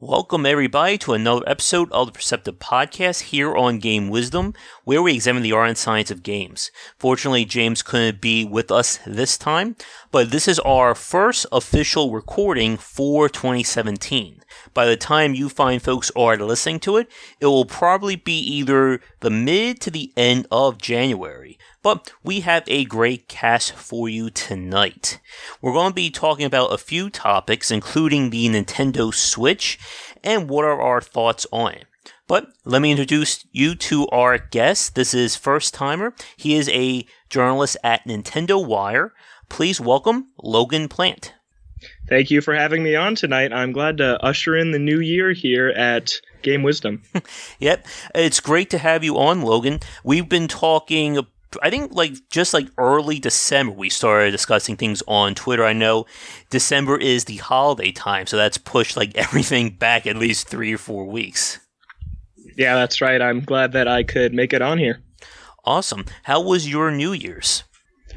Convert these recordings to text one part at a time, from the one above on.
Welcome everybody to another episode of the Perceptive Podcast here on Game Wisdom, where we examine the art and science of games. Fortunately, James couldn't be with us this time, but this is our first official recording for 2017. By the time you fine folks are listening to it, it will probably be either the mid to the end of January. But we have a great cast for you tonight. We're going to be talking about a few topics, including the Nintendo Switch, and what are our thoughts on it. But let me introduce you to our guest. This is First Timer. He is a journalist at Nintendo Wire. Please welcome Logan Plant. Thank you for having me on tonight. I'm glad to usher in the new year here at Game Wisdom. Yep, it's great to have you on, Logan. We've been talking, I think just early December, we started discussing things on Twitter. I know December is the holiday time, so that's pushed everything back at least 3 or 4 weeks. Yeah, that's right. I'm glad that I could make it on here. Awesome. How was your New Year's?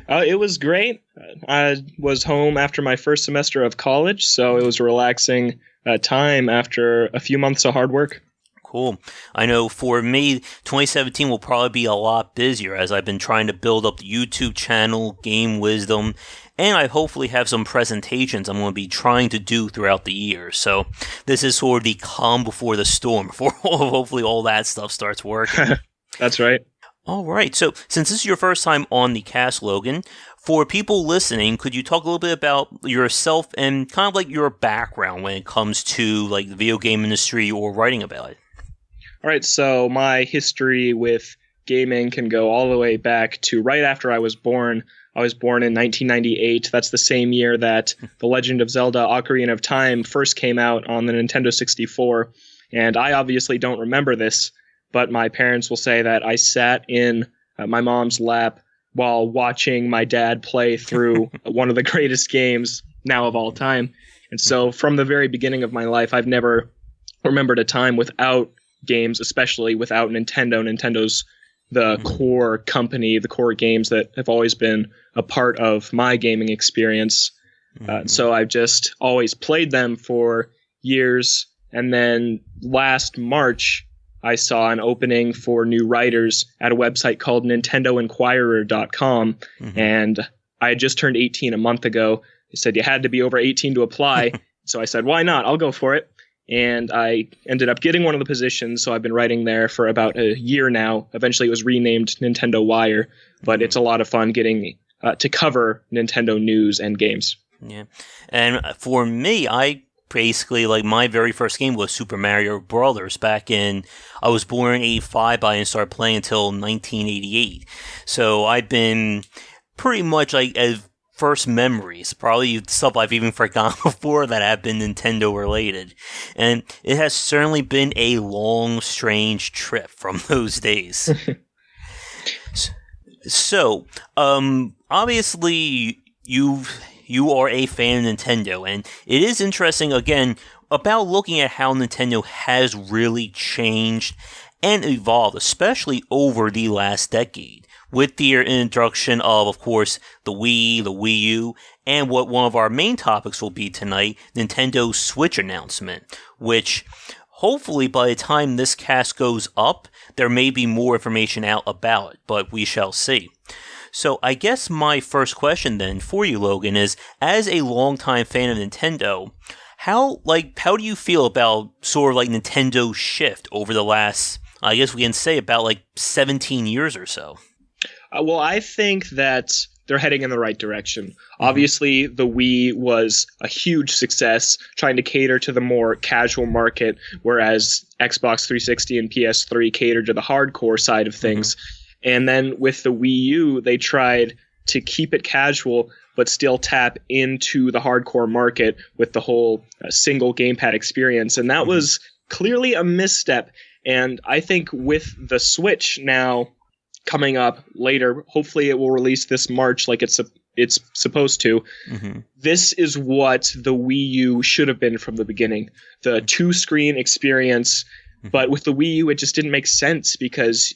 It was great. I was home after my first semester of college, so it was a relaxing time after a few months of hard work. Cool. I know for me, 2017 will probably be a lot busier as I've been trying to build up the YouTube channel, Game Wisdom, and I hopefully have some presentations I'm going to be trying to do throughout the year. So this is sort of the calm before the storm, before hopefully all that stuff starts working. That's right. All right. So since this is your first time on the cast, Logan, for people listening, could you talk a little bit about yourself and kind of your background when it comes to the video game industry or writing about it? All right, so my history with gaming can go all the way back to right after I was born. I was born in 1998. That's the same year that The Legend of Zelda Ocarina of Time first came out on the Nintendo 64. And I obviously don't remember this, but my parents will say that I sat in my mom's lap while watching my dad play through one of the greatest games now of all time. And so from the very beginning of my life, I've never remembered a time without games, especially without Nintendo. Nintendo's the core company, the core games that have always been a part of my gaming experience. So I've just always played them for years. And then last March, I saw an opening for new writers at a website called NintendoInquirer.com. And I had just turned 18 a month ago. They said you had to be over 18 to apply. So I said, why not? I'll go for it. And I ended up getting one of the positions, so I've been writing there for about a year now. Eventually it was renamed Nintendo Wire, but it's a lot of fun getting to cover Nintendo news and games. Yeah, and for me, I basically, my very first game was Super Mario Brothers back in, I was born in 85, but I didn't start playing until 1988. So I've been pretty much as first memories, probably stuff I've even forgotten before that have been Nintendo related. And it has certainly been a long, strange trip from those days. So, obviously, you are a fan of Nintendo, and it is interesting, again, about looking at how Nintendo has really changed and evolved, especially over the last decade, with the introduction of course, the Wii, the Wii U, and what one of our main topics will be tonight, Nintendo Switch announcement, which hopefully by the time this cast goes up, there may be more information out about it, but we shall see. So I guess my first question then for you, Logan, is as a longtime fan of Nintendo, how do you feel about sort of Nintendo's shift over the last, I guess we can say about 17 years or so? Well, I think that they're heading in the right direction. Obviously, the Wii was a huge success, trying to cater to the more casual market, whereas Xbox 360 and PS3 catered to the hardcore side of things. And then with the Wii U, they tried to keep it casual, but still tap into the hardcore market with the whole single gamepad experience. And that was clearly a misstep. And I think with the Switch now coming up later, hopefully it will release this March like it's supposed to. This is what the Wii U should have been from the beginning. The two-screen experience, but with the Wii U, it just didn't make sense because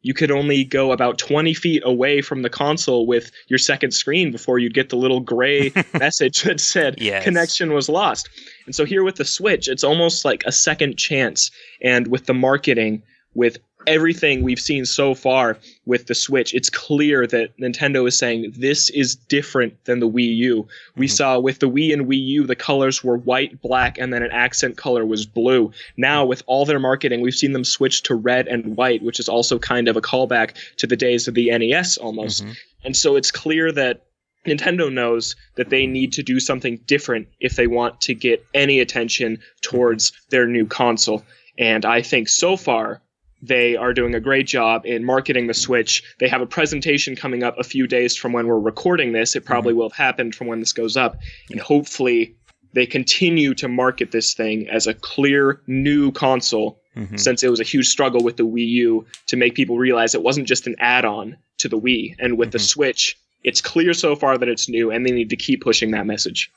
you could only go about 20 feet away from the console with your second screen before you'd get the little gray message that said connection was lost. And so here with the Switch, it's almost like a second chance. And with the marketing, with everything we've seen so far with the Switch, it's clear that Nintendo is saying this is different than the Wii U. We saw with the Wii and Wii U, the colors were white, black, and then an accent color was blue. Now, with all their marketing, we've seen them switch to red and white, which is also kind of a callback to the days of the NES almost. And so it's clear that Nintendo knows that they need to do something different if they want to get any attention towards their new console. And I think so far, they are doing a great job in marketing the Switch. They have a presentation coming up a few days from when we're recording this. It probably will have happened from when this goes up. And hopefully they continue to market this thing as a clear new console, since it was a huge struggle with the Wii U to make people realize it wasn't just an add-on to the Wii. And with the Switch, it's clear so far that it's new, and they need to keep pushing that message.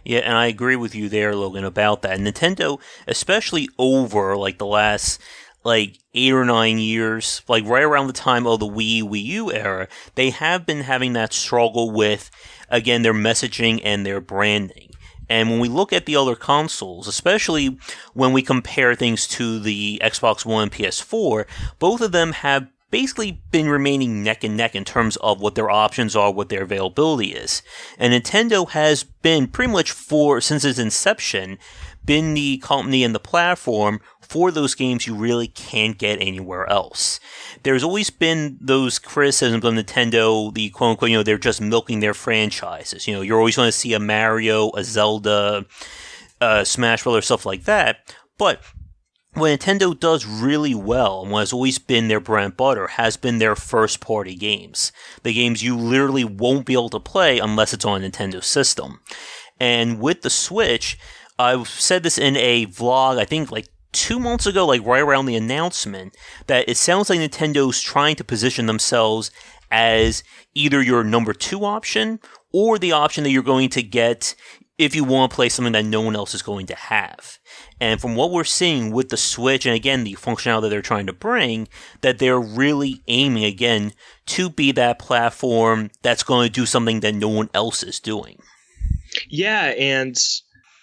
Yeah, and I agree with you there, Logan, about that. Nintendo, especially over like the last 8 or 9 years, like right around the time of the Wii U era, they have been having that struggle with, again, their messaging and their branding. And when we look at the other consoles, especially when we compare things to the Xbox One and PS4, both of them have basically been remaining neck and neck in terms of what their options are, what their availability is. And Nintendo has been pretty much since its inception, been the company and the platform for those games you really can't get anywhere else. There's always been those criticisms of Nintendo, the quote-unquote, they're just milking their franchises. You're always going to see a Mario, a Zelda, Smash Bros., stuff like that. But what Nintendo does really well, and what has always been their bread and butter, has been their first-party games. The games you literally won't be able to play unless it's on a Nintendo system. And with the Switch, I've said this in a vlog, I think 2 months ago, right around the announcement, that it sounds like Nintendo's trying to position themselves as either your number 2 option, or the option that you're going to get if you want to play something that no one else is going to have. And from what we're seeing with the Switch, and again, the functionality that they're trying to bring, that they're really aiming, again, to be that platform that's going to do something that no one else is doing. Yeah, and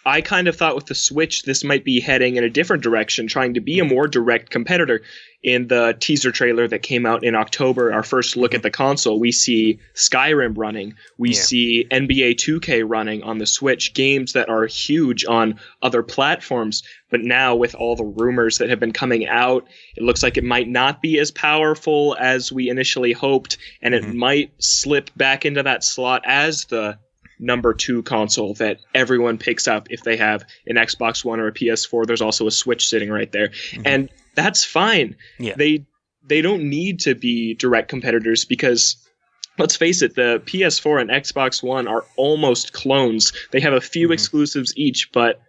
I kind of thought with the Switch, this might be heading in a different direction, trying to be a more direct competitor. In the teaser trailer that came out in October, our first look at the console, we see Skyrim running. We see NBA 2K running on the Switch, games that are huge on other platforms. But now with all the rumors that have been coming out, it looks like it might not be as powerful as we initially hoped, and it might slip back into that slot as the number 2 console that everyone picks up if they have an Xbox One or a PS4. There's also a Switch sitting right there. And that's fine. Yeah. They don't need to be direct competitors because, let's face it, the PS4 and Xbox One are almost clones. They have a few exclusives each, but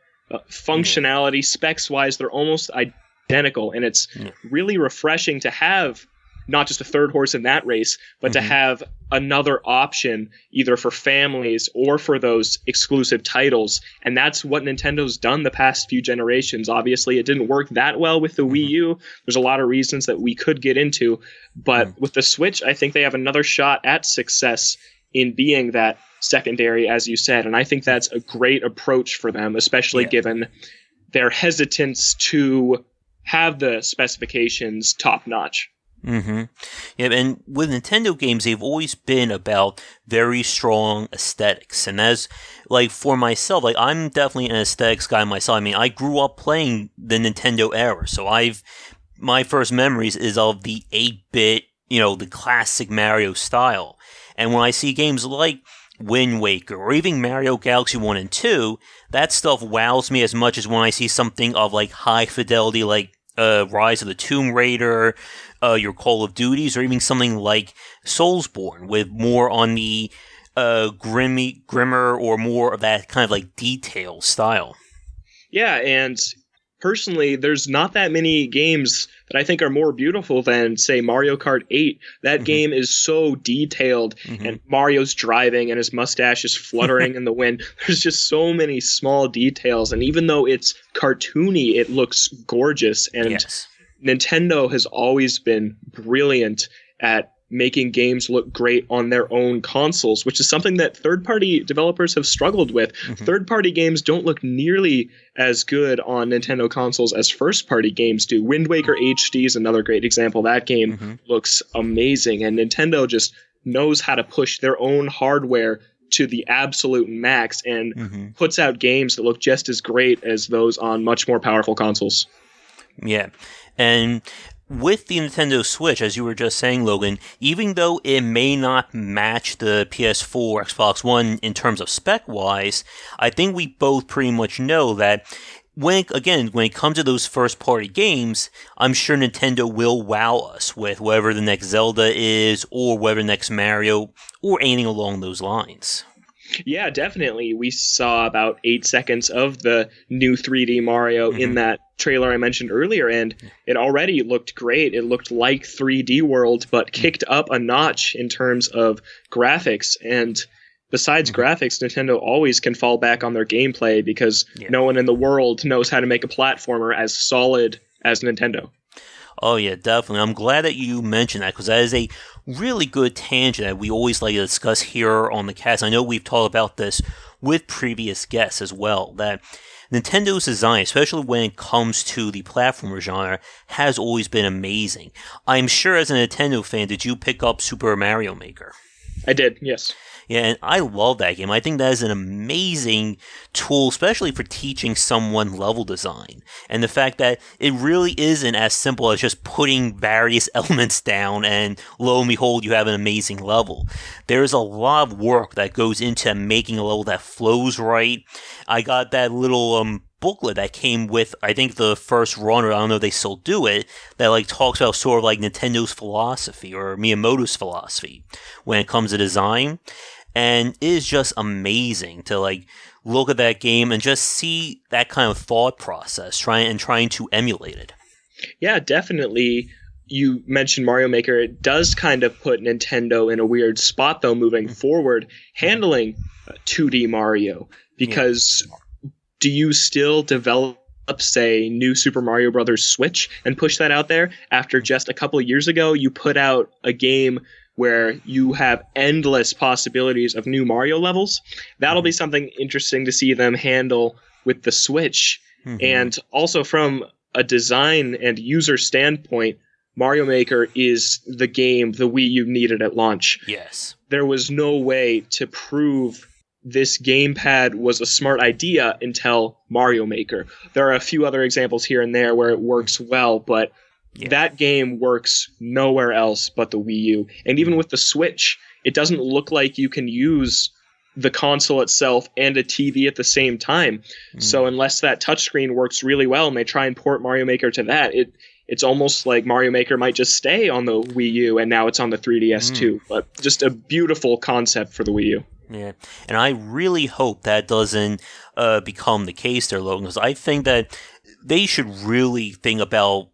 functionality, specs-wise, they're almost identical. And it's really refreshing to have not just a third horse in that race, but to have another option either for families or for those exclusive titles. And that's what Nintendo's done the past few generations. Obviously, it didn't work that well with the Wii U. There's a lot of reasons that we could get into. But with the Switch, I think they have another shot at success in being that secondary, as you said. And I think that's a great approach for them, especially given their hesitance to have the specifications top-notch. Yeah, and with Nintendo games, they've always been about very strong aesthetics. And as, for myself, I'm definitely an aesthetics guy myself. I mean, I grew up playing the Nintendo era, so my first memories is of the 8-bit, the classic Mario style. And when I see games like Wind Waker, or even Mario Galaxy 1 and 2, that stuff wows me as much as when I see something of, high fidelity, Rise of the Tomb Raider, your Call of Duties, or even something like Soulsborne, with more on the grimmer or more of that kind of detail style. Yeah, and personally, there's not that many games that I think are more beautiful than, say, Mario Kart 8. That game is so detailed, and Mario's driving and his mustache is fluttering in the wind. There's just so many small details, and even though it's cartoony, it looks gorgeous. And Nintendo has always been brilliant at making games look great on their own consoles, which is something that third-party developers have struggled with. Mm-hmm. Third-party games don't look nearly as good on Nintendo consoles as first-party games do. Wind Waker HD is another great example. That game looks amazing, and Nintendo just knows how to push their own hardware to the absolute max and puts out games that look just as great as those on much more powerful consoles. Yeah, and with the Nintendo Switch, as you were just saying, Logan, even though it may not match the PS4 Xbox One in terms of spec-wise, I think we both pretty much know that when it comes to those first-party games, I'm sure Nintendo will wow us with whatever the next Zelda is, or whatever the next Mario, or anything along those lines. Yeah, definitely. We saw about 8 seconds of the new 3D Mario in that trailer I mentioned earlier, and it already looked great. It looked like 3D World, but kicked up a notch in terms of graphics. And besides graphics, Nintendo always can fall back on their gameplay because no one in the world knows how to make a platformer as solid as Nintendo. Oh, yeah, definitely. I'm glad that you mentioned that, because that is a really good tangent that we always like to discuss here on the cast. I know we've talked about this with previous guests as well, that Nintendo's design, especially when it comes to the platformer genre, has always been amazing. I'm sure as a Nintendo fan, did you pick up Super Mario Maker? I did, yes. Yeah, and I love that game. I think that is an amazing tool, especially for teaching someone level design. And the fact that it really isn't as simple as just putting various elements down and lo and behold, you have an amazing level. There's a lot of work that goes into making a level that flows right. I got that little booklet that came with, I think, the first runner, I don't know if they still do it, that like talks about sort of like Nintendo's philosophy or Miyamoto's philosophy when it comes to design. And it is just amazing to like look at that game and just see that kind of thought process trying to emulate it. Yeah, definitely. You mentioned Mario Maker. It does kind of put Nintendo in a weird spot, though, moving forward, handling 2D Mario. Because do you still develop, say, new Super Mario Bros. Switch and push that out there after just a couple of years ago you put out a game where you have endless possibilities of new Mario levels? That'll be something interesting to see them handle with the Switch. And also from a design and user standpoint, Mario Maker is the game the Wii U needed at launch. Yes. There was no way to prove this gamepad was a smart idea until Mario Maker. There are a few other examples here and there where it works well, but that game works nowhere else but the Wii U. And even with the Switch, it doesn't look like you can use the console itself and a TV at the same time. So unless that touchscreen works really well and they try and port Mario Maker to that, it's almost like Mario Maker might just stay on the Wii U and now it's on the 3DS too. But just a beautiful concept for the Wii U. Yeah, and I really hope that doesn't become the case there, Logan, because I think that they should really think about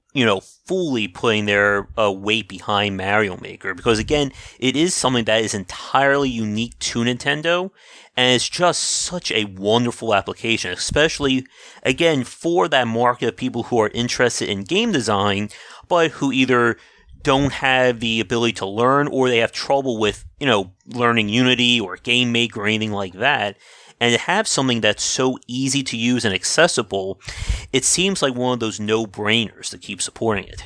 fully putting their weight behind Mario Maker, because again, it is something that is entirely unique to Nintendo, and it's just such a wonderful application, especially, again, for that market of people who are interested in game design, but who either don't have the ability to learn, or they have trouble with, learning Unity or Game Maker or anything like that. And to have something that's so easy to use and accessible, it seems like one of those no-brainers to keep supporting it.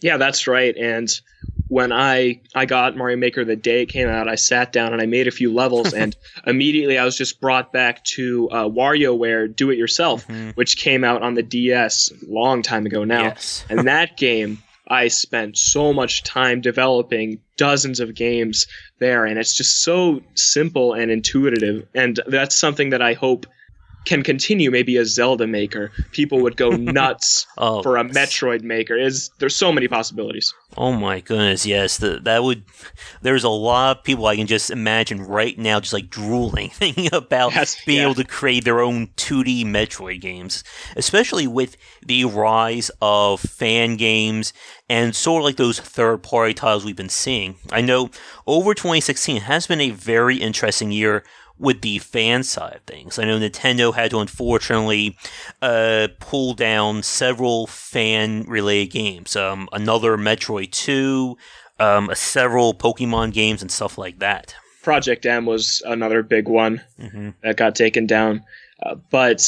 Yeah, that's right. And when I got Mario Maker the day it came out, I sat down and I made a few levels, and immediately I was just brought back to WarioWare Do It Yourself, which came out on the DS a long time ago now. Yes. And that game, I spent so much time developing dozens of games there, and it's just so simple and intuitive. And that's something that I hope can continue. Maybe a Zelda Maker. People would go nuts for a Metroid Maker. There's so many possibilities. Oh my goodness, yes. There's a lot of people I can just imagine right now just like drooling, thinking about being able to create their own 2D Metroid games. Especially with the rise of fan games and sort of like those third-party titles we've been seeing. I know over 2016 has been a very interesting year with the fan side of things. I know Nintendo had to unfortunately pull down several fan-related games. Another Metroid 2, several Pokemon games, and stuff like that. Project M was another big one that got taken down. But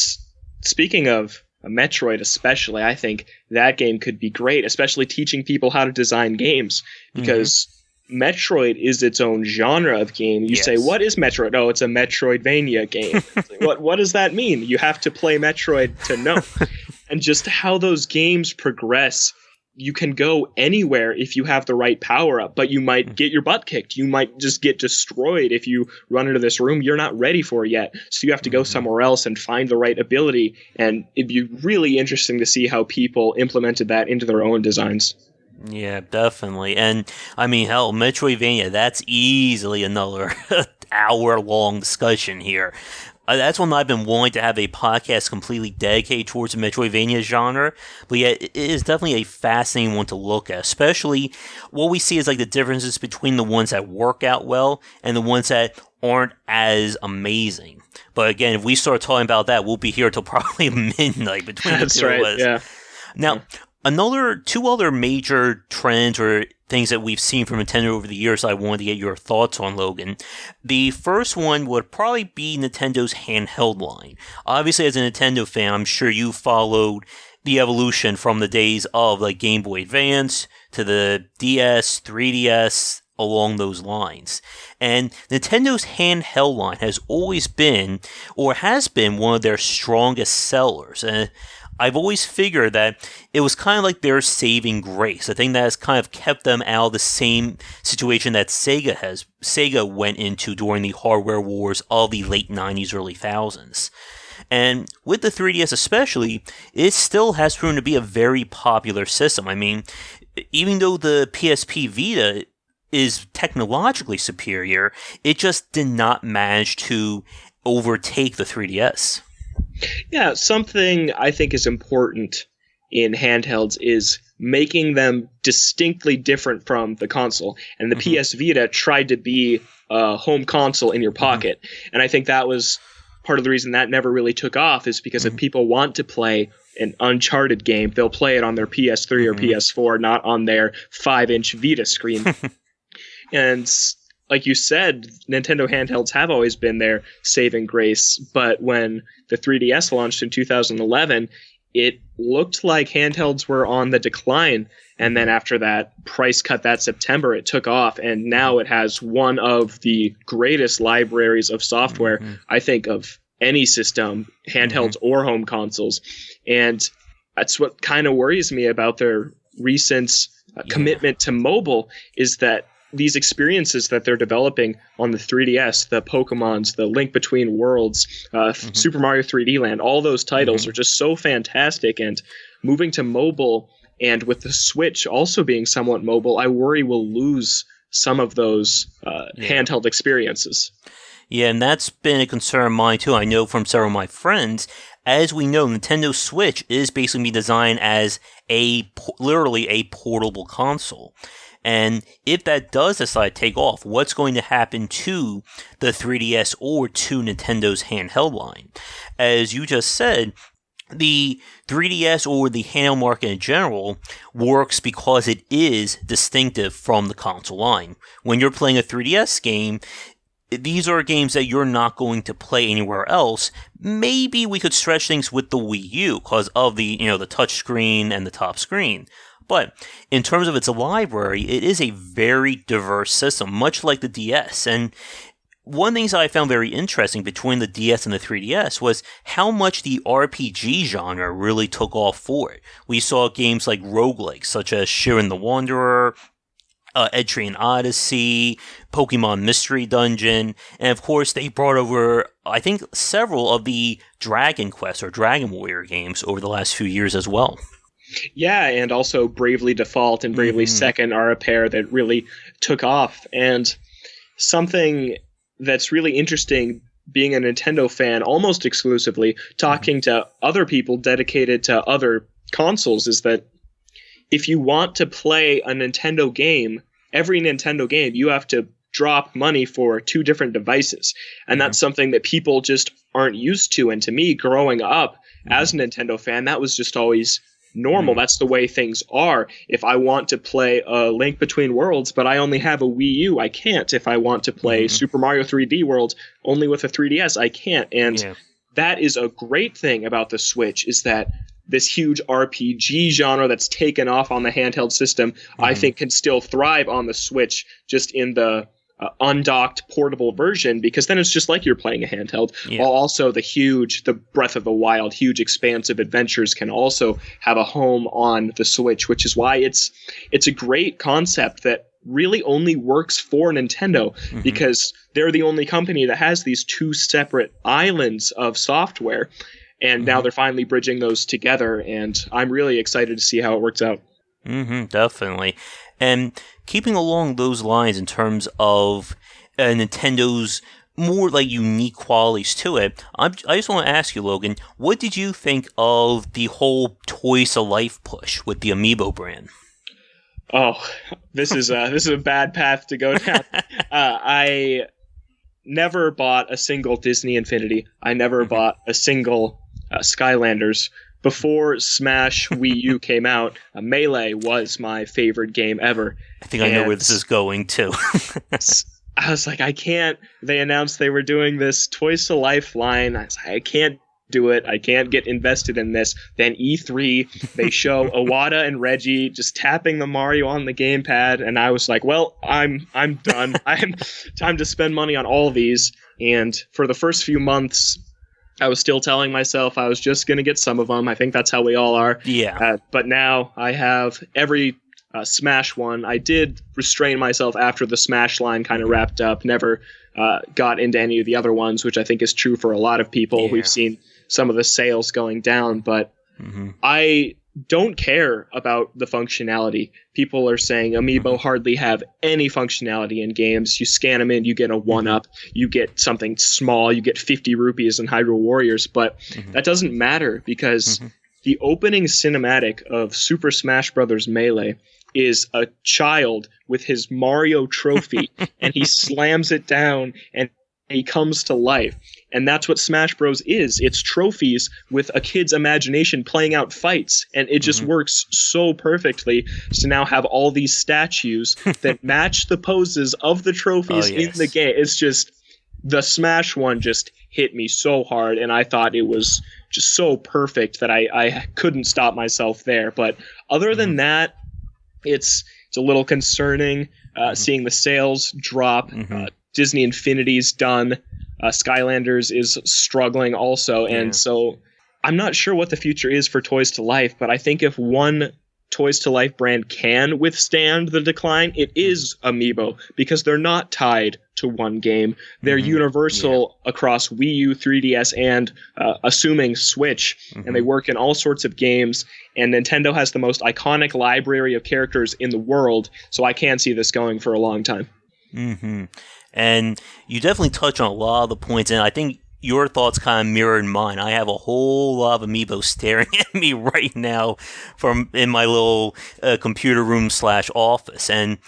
speaking of Metroid especially, I think that game could be great, especially teaching people how to design games, because Metroid is its own genre of game. You say, what is Metroid? Oh, it's a Metroidvania game. Like, what does that mean? You have to play Metroid to know. And just how those games progress, you can go anywhere if you have the right power-up, but you might get your butt kicked. You might just get destroyed if you run into this room you're not ready for yet. So you have to go somewhere else and find the right ability, and it'd be really interesting to see how people implemented that into their own designs. Yeah, definitely. And, I mean, hell, Metroidvania, that's easily another hour-long discussion here. That's one I've been wanting to have a podcast completely dedicated towards the Metroidvania genre, but yeah, it is definitely a fascinating one to look at, especially what we see is like the differences between the ones that work out well and the ones that aren't as amazing. But again, if we start talking about that, we'll be here till probably midnight between the two of us. Yeah. Now, two other major trends or things that we've seen from Nintendo over the years I wanted to get your thoughts on, Logan. The first one would probably be Nintendo's handheld line. Obviously, as a Nintendo fan, I'm sure you followed the evolution from the days of like Game Boy Advance to the DS, 3DS, along those lines. And Nintendo's handheld line has always been, or has been, one of their strongest sellers. And I've always figured that it was kind of like their saving grace, a thing that has kind of kept them out of the same situation that Sega went into during the hardware wars of the late 90s, early 2000s. And with the 3DS especially, it still has proven to be a very popular system. I mean, even though the PSP Vita is technologically superior, it just did not manage to overtake the 3DS. Yeah, something I think is important in handhelds is making them distinctly different from the console. And the PS Vita tried to be a home console in your pocket. And I think that was part of the reason that never really took off, is because if people want to play an Uncharted game, they'll play it on their PS3 or PS4, not on their 5-inch Vita screen. And like you said, Nintendo handhelds have always been their saving grace, but when the 3DS launched in 2011, it looked like handhelds were on the decline, and then after that price cut that September, it took off, and now it has one of the greatest libraries of software, I think, of any system, handhelds or home consoles. And that's what kind of worries me about their recent commitment to mobile, is that these experiences that they're developing on the 3DS, the Pokmons, the Link Between Worlds, Super Mario 3D Land, all those titles are just so fantastic. And moving to mobile, and with the Switch also being somewhat mobile, I worry we'll lose some of those handheld experiences. Yeah, and that's been a concern of mine too. I know from several of my friends. As we know, Nintendo Switch is basically designed as literally a portable console. And if that does decide to take off, what's going to happen to the 3DS or to Nintendo's handheld line? As you just said, the 3DS or the handheld market in general works because it is distinctive from the console line. When you're playing a 3DS game, these are games that you're not going to play anywhere else. Maybe we could stretch things with the Wii U because of the touch screen and the top screen. But in terms of its library, it is a very diverse system, much like the DS. And one of the things that I found very interesting between the DS and the 3DS was how much the RPG genre really took off for it. We saw games like roguelikes, such as Shiren the Wanderer, Etrian Odyssey, Pokemon Mystery Dungeon, and of course they brought over, I think, several of the Dragon Quest or Dragon Warrior games over the last few years as well. Yeah, and also Bravely Default and Bravely Second are a pair that really took off. And something that's really interesting, being a Nintendo fan almost exclusively, talking to other people dedicated to other consoles, is that if you want to play a Nintendo game, every Nintendo game, you have to drop money for two different devices. And that's something that people just aren't used to. And to me, growing up as a Nintendo fan, that was just always normal. That's the way things are. If I want to play a Link Between Worlds, but I only have a Wii U, I can't. If I want to play Super Mario 3D World only with a 3DS, I can't. And that is a great thing about the Switch, is that this huge RPG genre that's taken off on the handheld system, I think can still thrive on the Switch, just in the undocked portable version, because then it's just like you're playing a handheld. While also the Breath of the Wild, huge expansive adventures can also have a home on the Switch, which is why it's a great concept that really only works for Nintendo, because they're the only company that has these two separate islands of software, and now they're finally bridging those together, and I'm really excited to see how it works out. Definitely. And keeping along those lines in terms of Nintendo's more like unique qualities to it, I just want to ask you, Logan, what did you think of the whole Toys to Life push with the Amiibo brand? Oh, this is a bad path to go down. I never bought a single Disney Infinity. I never bought a single Skylanders. Before Smash Wii U came out, Melee was my favorite game ever. I think I know where this is going, too. I was like, I can't. They announced they were doing this Toys to Life line. I was like, I can't do it. I can't get invested in this. Then E3, they show Iwata and Reggie just tapping the Mario on the gamepad, and I was like, well, I'm done. I'm time to spend money on all these. And for the first few months, I was still telling myself I was just going to get some of them. I think that's how we all are. Yeah. But now I have every Smash one. I did restrain myself after the Smash line kind of wrapped up. Never got into any of the other ones, which I think is true for a lot of people. Yeah. We've seen some of the sales going down, but I don't care about the functionality. People are saying Amiibo hardly have any functionality in games. You scan them in, you get a 1-up, you get something small, you get 50 rupees in Hyrule Warriors, but that doesn't matter, because the opening cinematic of Super Smash Bros. Melee is a child with his Mario trophy, and he slams it down, and he comes to life. And that's what Smash Bros. Is. It's trophies with a kid's imagination playing out fights. And it just works so perfectly to now have all these statues that match the poses of the trophies in the game. It's just, the Smash one just hit me so hard, and I thought it was just so perfect that I couldn't stop myself there. But other than that, it's a little concerning seeing the sales drop. Disney Infinity's done. Skylanders is struggling also. And so I'm not sure what the future is for Toys to Life, but I think if one Toys to Life brand can withstand the decline, it is Amiibo, because they're not tied to one game. They're universal across Wii U, 3DS, and assuming Switch, and they work in all sorts of games. And Nintendo has the most iconic library of characters in the world, so I can see this going for a long time. And you definitely touch on a lot of the points, and I think your thoughts kind of mirrored mine. I have a whole lot of Amiibo staring at me right now from in my little computer room / office, and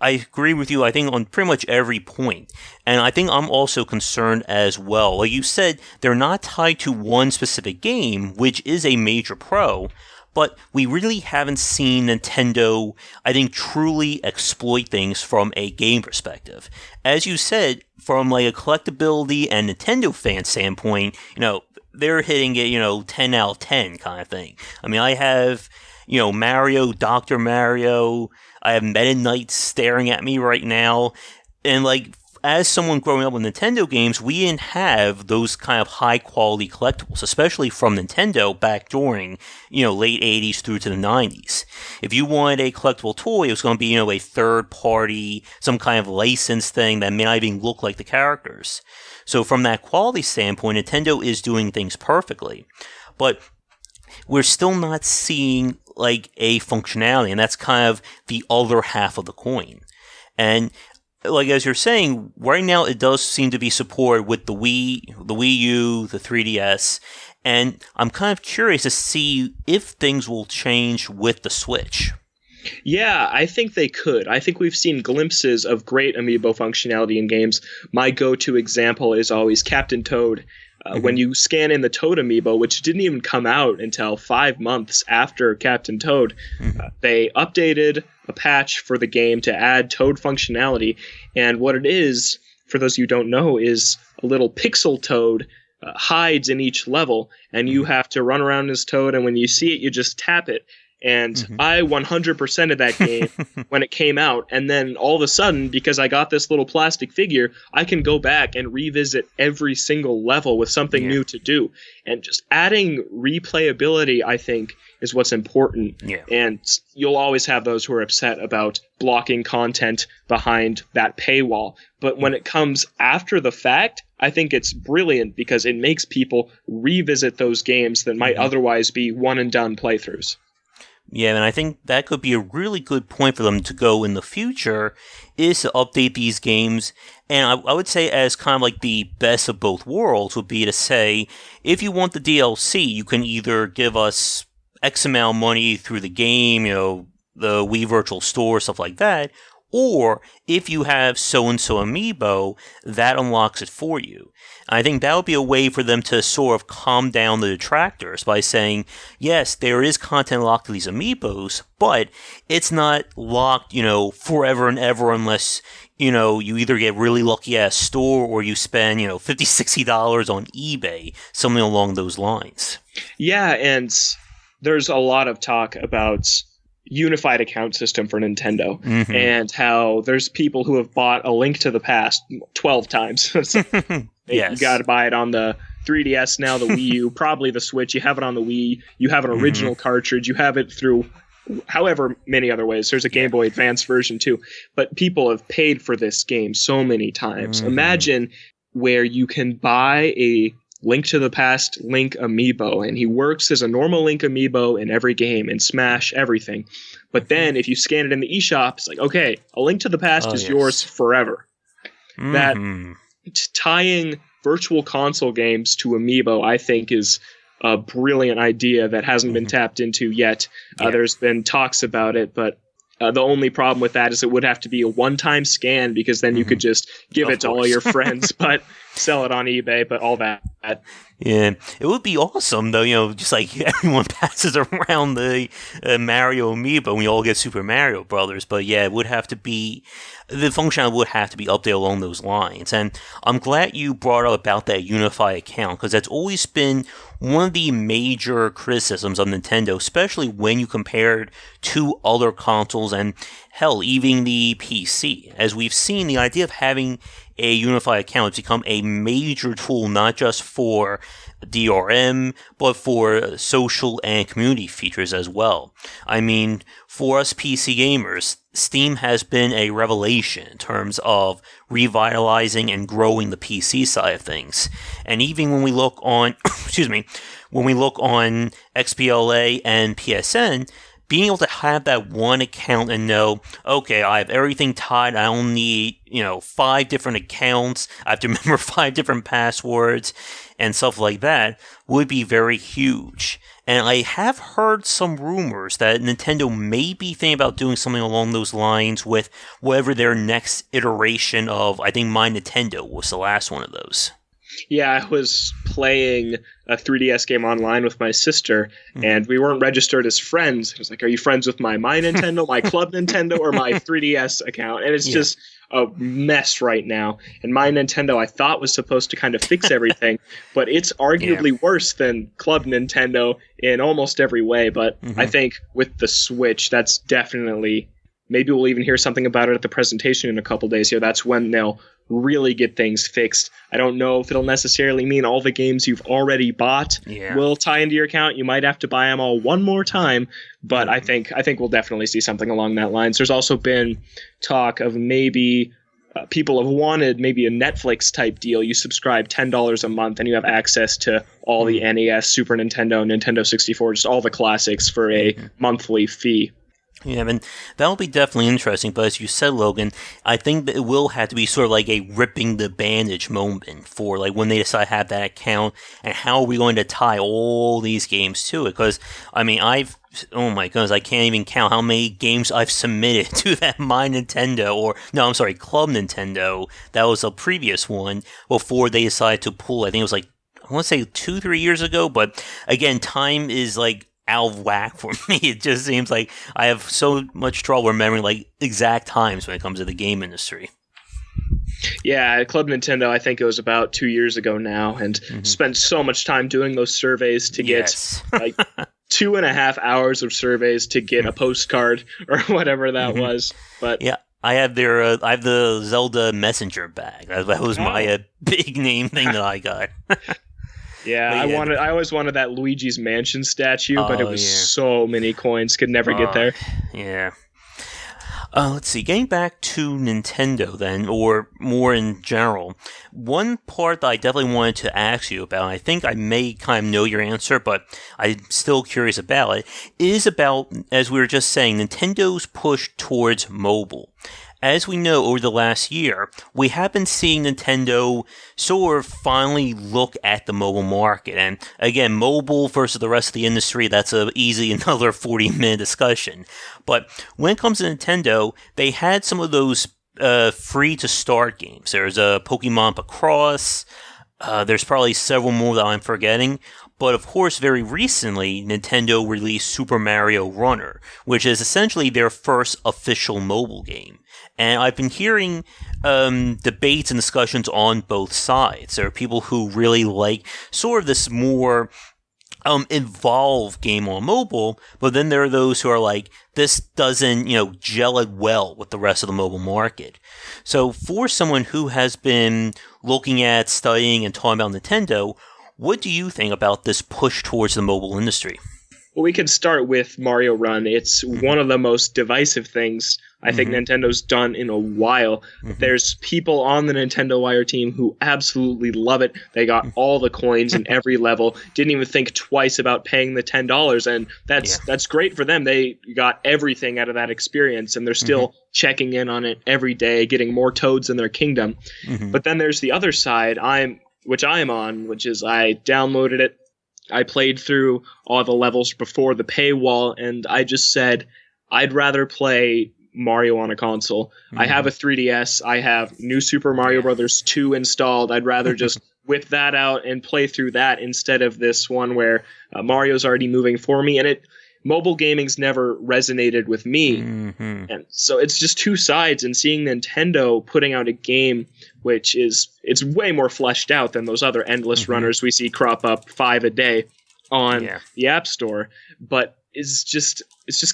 I agree with you, I think, on pretty much every point. And I think I'm also concerned as well. Like you said, they're not tied to one specific game, which is a major pro, but we really haven't seen Nintendo, I think, truly exploit things from a game perspective. As you said, from like a collectability and Nintendo fan standpoint, they're hitting it, 10 out of 10 kind of thing. I mean, I have, Mario, Dr. Mario, I have Meta Knight staring at me right now, and like, as someone growing up with Nintendo games, we didn't have those kind of high-quality collectibles, especially from Nintendo back during, late 80s through to the 90s. If you wanted a collectible toy, it was going to be, a third-party, some kind of licensed thing that may not even look like the characters. So from that quality standpoint, Nintendo is doing things perfectly. But we're still not seeing, like, a functionality, and that's kind of the other half of the coin. And like as you're saying, right now it does seem to be supported with the Wii U, the 3DS, and I'm kind of curious to see if things will change with the Switch. Yeah, I think they could. I think we've seen glimpses of great amiibo functionality in games. My go-to example is always Captain Toad. When you scan in the Toad amiibo, which didn't even come out until 5 months after Captain Toad, they updated a patch for the game to add Toad functionality. And what it is, for those of you who don't know, is a little pixel Toad hides in each level, and you have to run around as Toad, and when you see it, you just tap it. And I 100%ed that game when it came out. And then all of a sudden, because I got this little plastic figure, I can go back and revisit every single level with something new to do. And just adding replayability, I think, is what's important. Yeah. And you'll always have those who are upset about blocking content behind that paywall. But when it comes after the fact, I think it's brilliant because it makes people revisit those games that might otherwise be one-and-done playthroughs. Yeah, and I think that could be a really good point for them to go in the future, is to update these games. And I would say as kind of like the best of both worlds would be to say, if you want the DLC, you can either give us X amount of money through the game, the Wii Virtual Store, stuff like that, or if you have so-and-so amiibo, that unlocks it for you. I think that would be a way for them to sort of calm down the detractors by saying, yes, there is content locked to these amiibos, but it's not locked, forever and ever unless, you either get really lucky at a store or you spend, $50, $60 on eBay, something along those lines. Yeah, and there's a lot of talk about unified account system for Nintendo and how there's people who have bought A Link to the Past 12 times. Yes. You got to buy it on the 3DS now, the Wii U, probably the Switch. You have it on the Wii. You have an original cartridge. You have it through however many other ways. There's a Game Boy Advance version too. But people have paid for this game so many times. Imagine where you can buy a Link to the Past Link amiibo, and he works as a normal Link amiibo in every game, in Smash, everything. But then if you scan it in the eShop, it's like, okay, A Link to the Past is yours forever. That tying virtual console games to amiibo, I think, is a brilliant idea that hasn't been tapped into yet. There's been talks about it, but the only problem with that is it would have to be a one-time scan, because then you could just give it to all your friends, but sell it on eBay, but all that. Yeah, it would be awesome, though, just like everyone passes around the Mario amiibo and we all get Super Mario Brothers. But yeah, it would have to be, the functionality would have to be updated along those lines. And I'm glad you brought up about that Unify account, because that's always been one of the major criticisms of Nintendo, especially when you compare it to other consoles and, hell, even the PC. As we've seen, the idea of having a Unify account has become a major tool, not just for DRM, but for social and community features as well. I mean, for us PC gamers, Steam has been a revelation in terms of revitalizing and growing the PC side of things. And even when we look on, when we look on XBLA and PSN, being able to have that one account and know, okay, I have everything tied. I only need, 5 different accounts. I have to remember 5 different passwords and stuff like that would be very huge. And I have heard some rumors that Nintendo may be thinking about doing something along those lines with whatever their next iteration of, I think My Nintendo was the last one of those. Yeah, I was playing a 3DS game online with my sister, and we weren't registered as friends. I was like, are you friends with my Nintendo, my Club Nintendo, or my 3DS account? And it's just a mess right now. And My Nintendo, I thought, was supposed to kind of fix everything, but it's arguably worse than Club Nintendo in almost every way. But I think with the Switch, that's definitely... Maybe we'll even hear something about it at the presentation in a couple days here. That's when they'll really get things fixed. I don't know if it'll necessarily mean all the games you've already bought will tie into your account. You might have to buy them all one more time, but I think we'll definitely see something along that lines. There's also been talk of maybe people have wanted maybe a Netflix type deal. You subscribe $10 a month and you have access to all the NES, Super Nintendo, Nintendo 64, just all the classics for a monthly fee. Yeah, and that'll be definitely interesting. But as you said, Logan, I think that it will have to be sort of like a ripping the bandage moment for like when they decide to have that account, and how are we going to tie all these games to it? Because I mean, oh my goodness, I can't even count how many games I've submitted to that My Nintendo, or no, I'm sorry, Club Nintendo. That was a previous one before they decided to pull. I think it was like, I want to say 2-3 years ago. But again, time is like out of whack for me. It just seems like I have so much trouble remembering like exact times when it comes to the game industry. Yeah, Club Nintendo, I think it was about 2 years ago now, and spent so much time doing those surveys to get like 2.5 hours of surveys to get a postcard or whatever that was. But yeah, I have the Zelda Messenger bag. That was my big name thing that I got. Yeah, I always wanted that Luigi's Mansion statue, but it was so many coins, could never get there. Yeah. Let's see, getting back to Nintendo then, or more in general, one part that I definitely wanted to ask you about, and I think I may kind of know your answer, but I'm still curious about it, is about, as we were just saying, Nintendo's push towards mobile. As we know, over the last year, we have been seeing Nintendo sort of finally look at the mobile market. And again, mobile versus the rest of the industry, that's easily another 40-minute discussion. But when it comes to Nintendo, they had some of those free-to-start games. There's Pokmon Pacross. There's probably several more that I'm forgetting. But of course, very recently, Nintendo released Super Mario Runner, which is essentially their first official mobile game. And I've been hearing debates and discussions on both sides. There are people who really like sort of this more involved game on mobile, but then there are those who are like, this doesn't, gel it well with the rest of the mobile market. So for someone who has been looking at, studying, and talking about Nintendo, what do you think about this push towards the mobile industry? Well, we could start with Mario Run. It's one of the most divisive things I think Nintendo's done in a while. There's people on the Nintendo Wire team who absolutely love it. They got all the coins in every level, didn't even think twice about paying the $10, and that's great for them. They got everything out of that experience, and they're still checking in on it every day, getting more toads in their kingdom. But then there's the other side, which I am on, which is I downloaded it. I played through all the levels before the paywall, and I just said, I'd rather play Mario on a console. I have a 3DS. I have New Super Mario Bros. 2 installed. I'd rather just whip that out and play through that instead of this one where Mario's already moving for me. And mobile gaming's never resonated with me. And so it's just two sides, and seeing Nintendo putting out a game which it's way more fleshed out than those other endless runners we see crop up 5 a day on the App Store. But it's just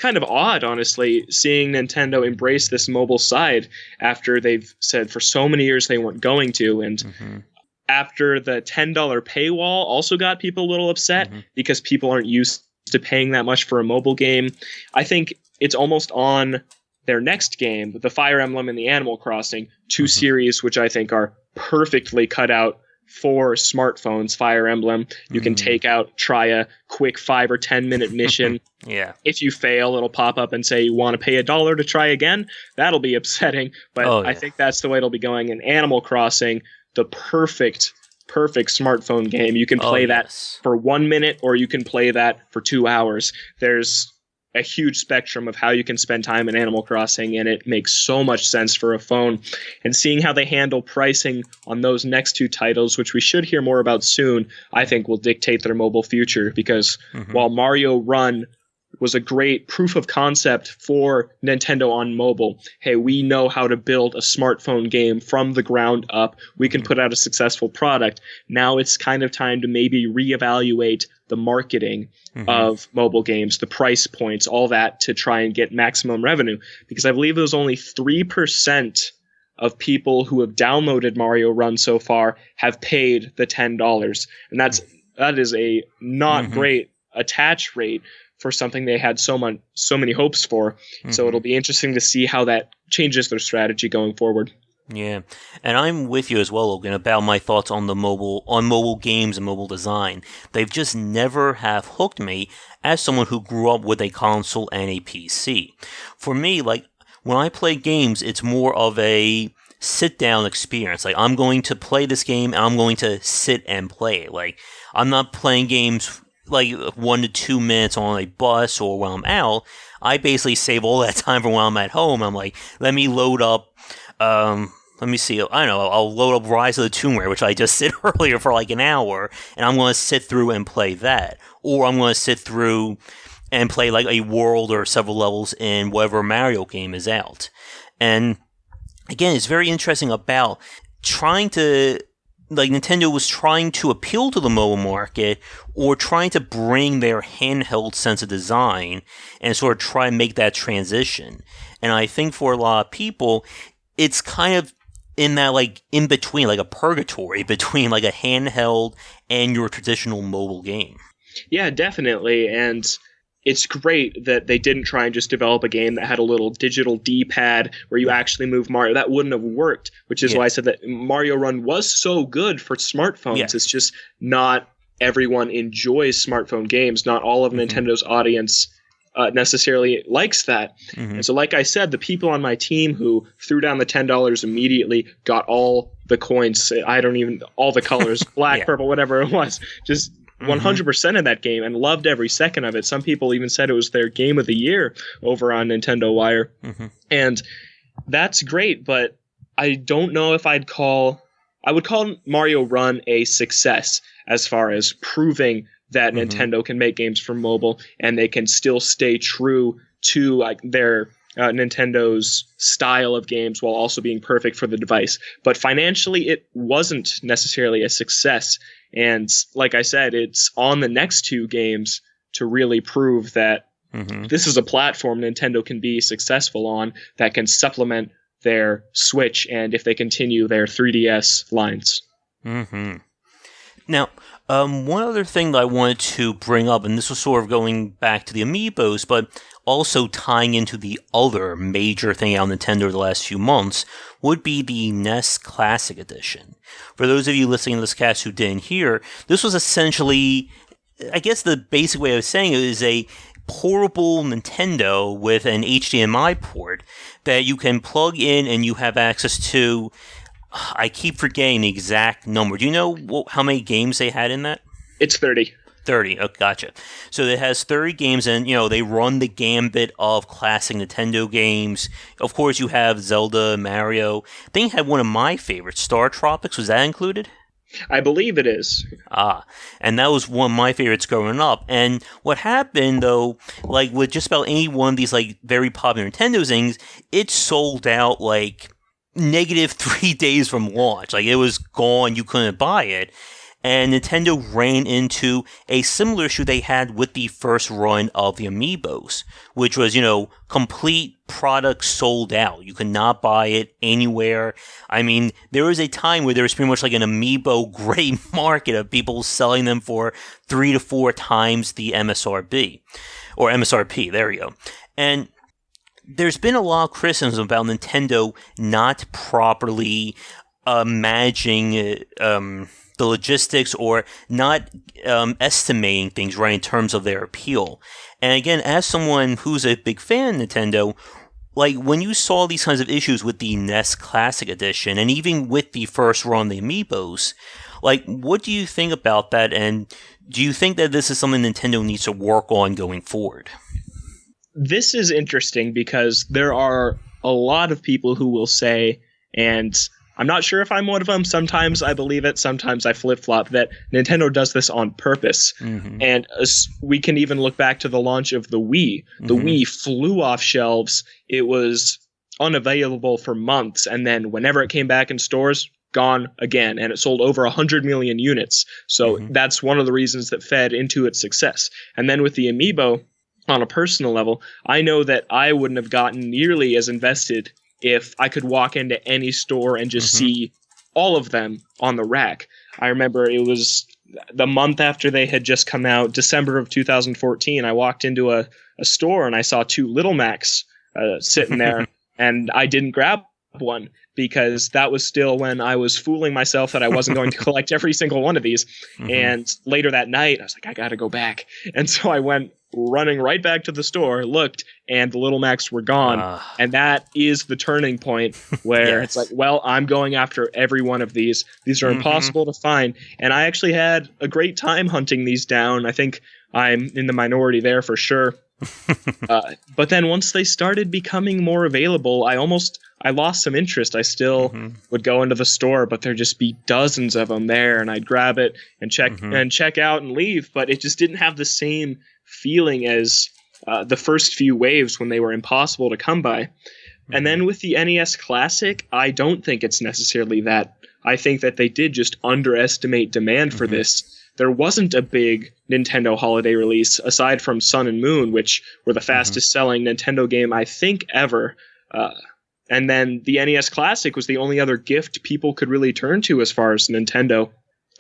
kind of odd, honestly, seeing Nintendo embrace this mobile side after they've said for so many years they weren't going to. And after the $10 paywall also got people a little upset because people aren't used to paying that much for a mobile game. I think it's almost on their next game, the Fire Emblem and the Animal Crossing, two series which I think are perfectly cut out for smartphones. Fire Emblem, you can take out, try a quick 5 or 10 minute mission. If you fail, it'll pop up and say you want to pay $1 to try again. That'll be upsetting, but I think that's the way it'll be going. And Animal Crossing, the perfect smartphone game. You can play that for 1 minute, or you can play that for 2 hours. There's a huge spectrum of how you can spend time in Animal Crossing, and it makes so much sense for a phone. And seeing how they handle pricing on those next two titles, which we should hear more about soon, I think will dictate their mobile future, because while Mario Run was a great proof of concept for Nintendo on mobile. Hey, we know how to build a smartphone game from the ground up. We can put out a successful product. Now it's kind of time to maybe reevaluate the marketing of mobile games, the price points, all that, to try and get maximum revenue. Because I believe it was only 3% of people who have downloaded Mario Run so far have paid the $10. And that is a not great attach rate for something they had so many hopes for. So it'll be interesting to see how that changes their strategy going forward. Yeah, and I'm with you as well, Logan, about my thoughts on mobile games and mobile design. They've just never have hooked me as someone who grew up with a console and a PC. For me, like when I play games, it's more of a sit down experience. Like I'm going to play this game and I'm going to sit and play it. Like I'm not playing games like 1 to 2 minutes on a bus or while I'm out. I basically save all that time for when I'm at home. I'm like, let me load up. Let me see. I don't know. I'll load up Rise of the Tomb Raider, which I just did earlier for like an hour, and I'm going to sit through and play that. Or I'm going to sit through and play like a world or several levels in whatever Mario game is out. And again, it's very interesting about trying to, like Nintendo was trying to appeal to the mobile market or trying to bring their handheld sense of design and sort of try and make that transition. And I think for a lot of people, it's kind of in that like in between, like a purgatory between like a handheld and your traditional mobile game. Yeah, definitely. And it's great that they didn't try and just develop a game that had a little digital D-pad where you actually move Mario. That wouldn't have worked, which is why I said that Mario Run was so good for smartphones. Yeah. It's just not everyone enjoys smartphone games. Not all of Nintendo's audience necessarily likes that. And so like I said, the people on my team who threw down the $10 immediately got all the coins. All the colors, black, purple, whatever it was, just 100% of that game and loved every second of it. Some people even said it was their game of the year over on Nintendo Wire. And that's great, but I don't know if I would call Mario Run a success as far as proving that Nintendo can make games for mobile and they can still stay true to like their Nintendo's style of games while also being perfect for the device. But financially, it wasn't necessarily a success. And like I said, it's on the next two games to really prove that this is a platform Nintendo can be successful on that can supplement their Switch and if they continue their 3DS lines. Now, one other thing that I wanted to bring up, and this was sort of going back to the Amiibos, but also tying into the other major thing out on Nintendo the last few months, would be the NES Classic Edition. For those of you listening to this cast who didn't hear, this was essentially, I guess the basic way of saying it is a portable Nintendo with an HDMI port that you can plug in and you have access to. I keep forgetting the exact number. Do you know how many games they had in that? It's 30. 30. Oh, gotcha. So it has 30 games, and they run the gambit of classic Nintendo games. Of course, you have Zelda, Mario. They had one of my favorites, Star Tropics. Was that included? I believe it is. And that was one of my favorites growing up. And what happened, though, like with just about any one of these like very popular Nintendo things, it sold out like negative 3 days from launch. Like it was gone, you couldn't buy it. And Nintendo ran into a similar issue they had with the first run of the Amiibos, which was, complete product sold out. You could not buy it anywhere. I mean, there was a time where there was pretty much like an Amiibo gray market of people selling them for 3 to 4 times the MSRP. Or MSRP, there you go. And there's been a lot of criticism about Nintendo not properly managing the logistics or not estimating things right in terms of their appeal. And again, as someone who's a big fan of Nintendo, like when you saw these kinds of issues with the NES Classic Edition and even with the first run, the Amiibos, like what do you think about that? And do you think that this is something Nintendo needs to work on going forward? This is interesting because there are a lot of people who will say, and I'm not sure if I'm one of them. Sometimes I believe it. Sometimes I flip-flop that Nintendo does this on purpose. And we can even look back to the launch of the Wii. The Wii flew off shelves. It was unavailable for months. And then whenever it came back in stores, gone again. And it sold over 100 million units. So that's one of the reasons that fed into its success. And then with the Amiibo, on a personal level, I know that I wouldn't have gotten nearly as invested if I could walk into any store and just see all of them on the rack. I remember it was the month after they had just come out, December of 2014, I walked into a store and I saw 2 Little Macs sitting there, and I didn't grab one, because that was still when I was fooling myself that I wasn't going to collect every single one of these. And later that night, I was like, I got to go back. And so I went running right back to the store, looked, and the Little Macs were gone. And that is the turning point where it's like, well, I'm going after every one of these. These are impossible to find. And I actually had a great time hunting these down. I think I'm in the minority there for sure. But then once they started becoming more available, I lost some interest. I still would go into the store, but there'd just be dozens of them there, and I'd grab it and check out and leave. But it just didn't have the same feeling as the first few waves when they were impossible to come by. And then with the NES Classic, I don't think it's necessarily that. I think that they did just underestimate demand for this. There wasn't a big Nintendo holiday release aside from Sun and Moon, which were the fastest selling Nintendo game I think ever. And then the NES Classic was the only other gift people could really turn to as far as Nintendo.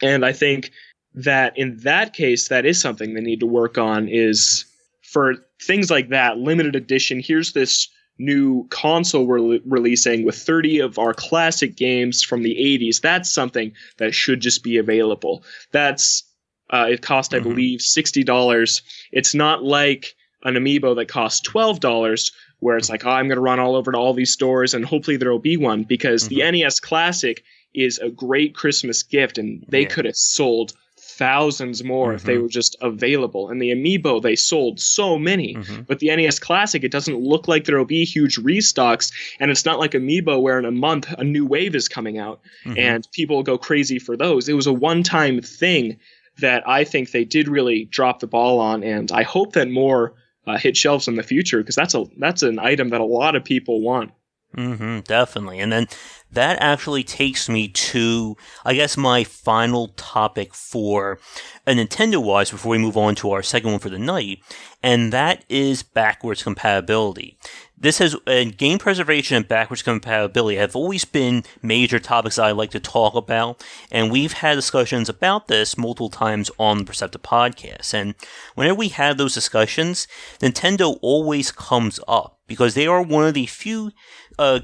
And I think that in that case, that is something they need to work on, is for things like that, limited edition. Here's this new console we're releasing with 30 of our classic games from the 80s. That's something that should just be available. It cost, I believe, $60. It's not like an amiibo that costs $12, where it's like, oh, I'm going to run all over to all these stores and hopefully there will be one, because the NES Classic is a great Christmas gift, and they could have sold thousands more if they were just available. And the amiibo, they sold so many. But the NES Classic, it doesn't look like there will be huge restocks, and it's not like amiibo where in a month a new wave is coming out and people go crazy for those. It was a one-time thing that I think they did really drop the ball on, and I hope that more hit shelves in the future, because that's an item that a lot of people want. Definitely. And then that actually takes me to, I guess, my final topic for a Nintendo-wise before we move on to our second one for the night, and that is backwards compatibility. This has game preservation and backwards compatibility have always been major topics that I like to talk about, and we've had discussions about this multiple times on the Perceptive Podcast. And whenever we have those discussions, Nintendo always comes up, because they are one of the few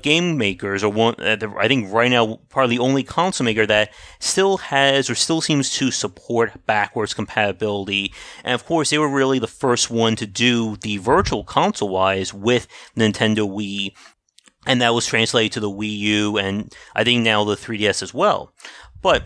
game makers, or one, I think right now, probably the only console maker that still has or still seems to support backwards compatibility. And of course, they were really the first one to do the virtual console-wise with Nintendo Wii, and that was translated to the Wii U, and I think now the 3DS as well. But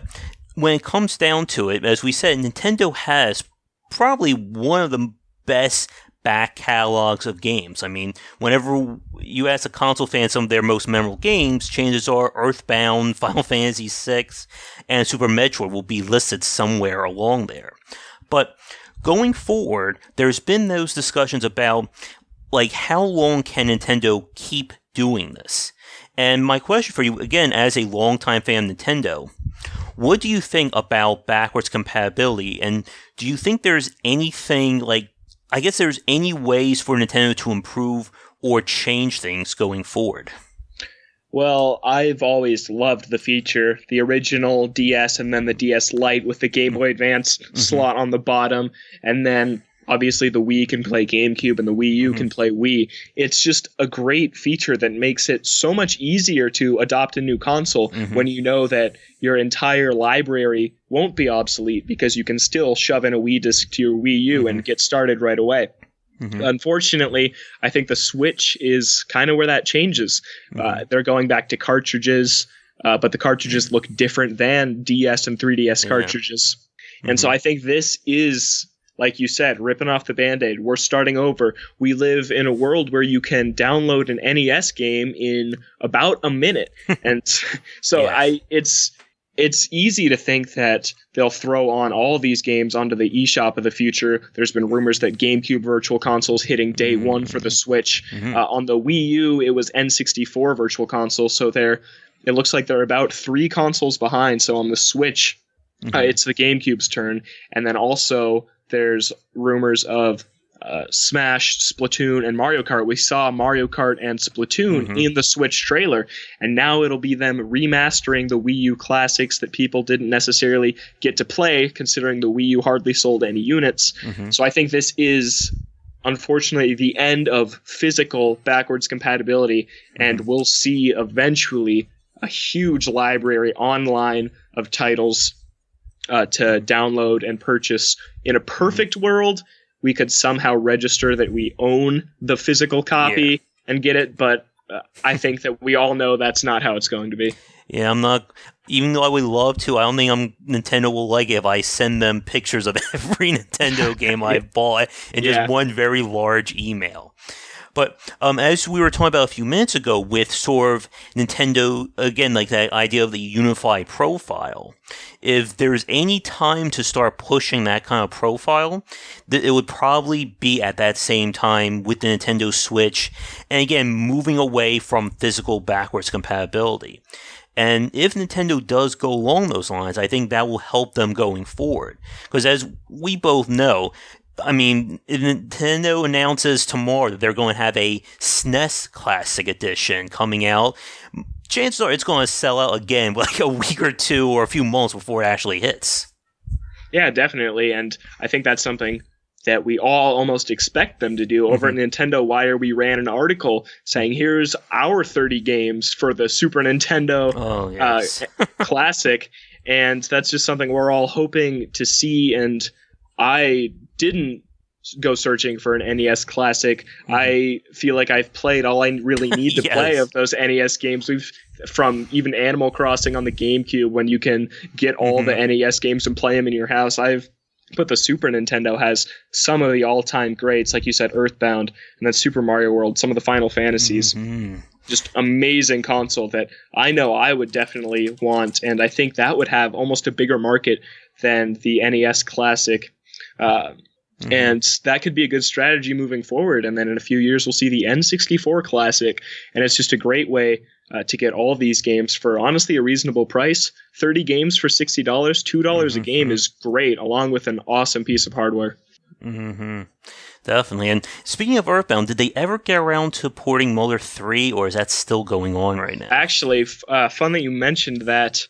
when it comes down to it, as we said, Nintendo has probably one of the best back catalogs of games. I mean, whenever you ask a console fan some of their most memorable games, chances are Earthbound, Final Fantasy VI, and Super Metroid will be listed somewhere along there. But going forward, there's been those discussions about, like, how long can Nintendo keep doing this? And my question for you, again, as a longtime fan of Nintendo, what do you think about backwards compatibility? And do you think there's anything, like, I guess there's any ways for Nintendo to improve or change things going forward? Well, I've always loved the feature, the original DS and then the DS Lite with the Game Boy Advance slot on the bottom, and then obviously the Wii can play GameCube and the Wii U can play Wii. It's just a great feature that makes it so much easier to adopt a new console when you know that your entire library won't be obsolete, because you can still shove in a Wii disc to your Wii U and get started right away. Unfortunately, I think the Switch is kind of where that changes. They're going back to cartridges, but the cartridges look different than DS and 3DS cartridges. And so I think this is, like you said, ripping off the Band-Aid. We're starting over. We live in a world where you can download an NES game in about a minute. And so it's easy to think that they'll throw on all these games onto the eShop of the future. There's been rumors that GameCube Virtual Console's hitting day one for the Switch. On the Wii U, it was N64 Virtual Console, so it looks like they're about 3 consoles behind. So on the Switch, it's the GameCube's turn. And then also there's rumors of Smash, Splatoon, and Mario Kart. We saw Mario Kart and Splatoon in the Switch trailer, and now it'll be them remastering the Wii U classics that people didn't necessarily get to play, considering the Wii U hardly sold any units. So I think this is unfortunately the end of physical backwards compatibility, and we'll see eventually a huge library online of titles to download and purchase. In a perfect world, we could somehow register that we own the physical copy and get it, but I think that we all know that's not how it's going to be. Yeah, I'm not. Even though I would love to, I don't think Nintendo will like it if I send them pictures of every Nintendo game I've bought in just one very large email. But as we were talking about a few minutes ago with sort of Nintendo, again, like that idea of the unified profile, if there's any time to start pushing that kind of profile, it would probably be at that same time with the Nintendo Switch, and again, moving away from physical backwards compatibility. And if Nintendo does go along those lines, I think that will help them going forward. Because as we both know, I mean, if Nintendo announces tomorrow that they're going to have a SNES Classic Edition coming out, chances are it's going to sell out again like a week or two or a few months before it actually hits. Yeah, definitely. And I think that's something that we all almost expect them to do. Over at Nintendo Wire, we ran an article saying, here's our 30 games for the Super Nintendo Classic. And that's just something we're all hoping to see. And I didn't go searching for an NES Classic. I feel like I've played all I really need to play of those NES games. From even Animal Crossing on the GameCube, when you can get all the NES games and play them in your house. But the Super Nintendo has some of the all-time greats, like you said, Earthbound, and then Super Mario World, some of the Final Fantasies. Just amazing console that I know I would definitely want, and I think that would have almost a bigger market than the NES Classic. And that could be a good strategy moving forward. And then in a few years, we'll see the N64 Classic, and it's just a great way to get all of these games for honestly a reasonable price. 30 games for $60, $2 a game is great, along with an awesome piece of hardware. Definitely. And speaking of Earthbound, did they ever get around to porting Mother 3, or is that still going on right now? Actually, fun that you mentioned that.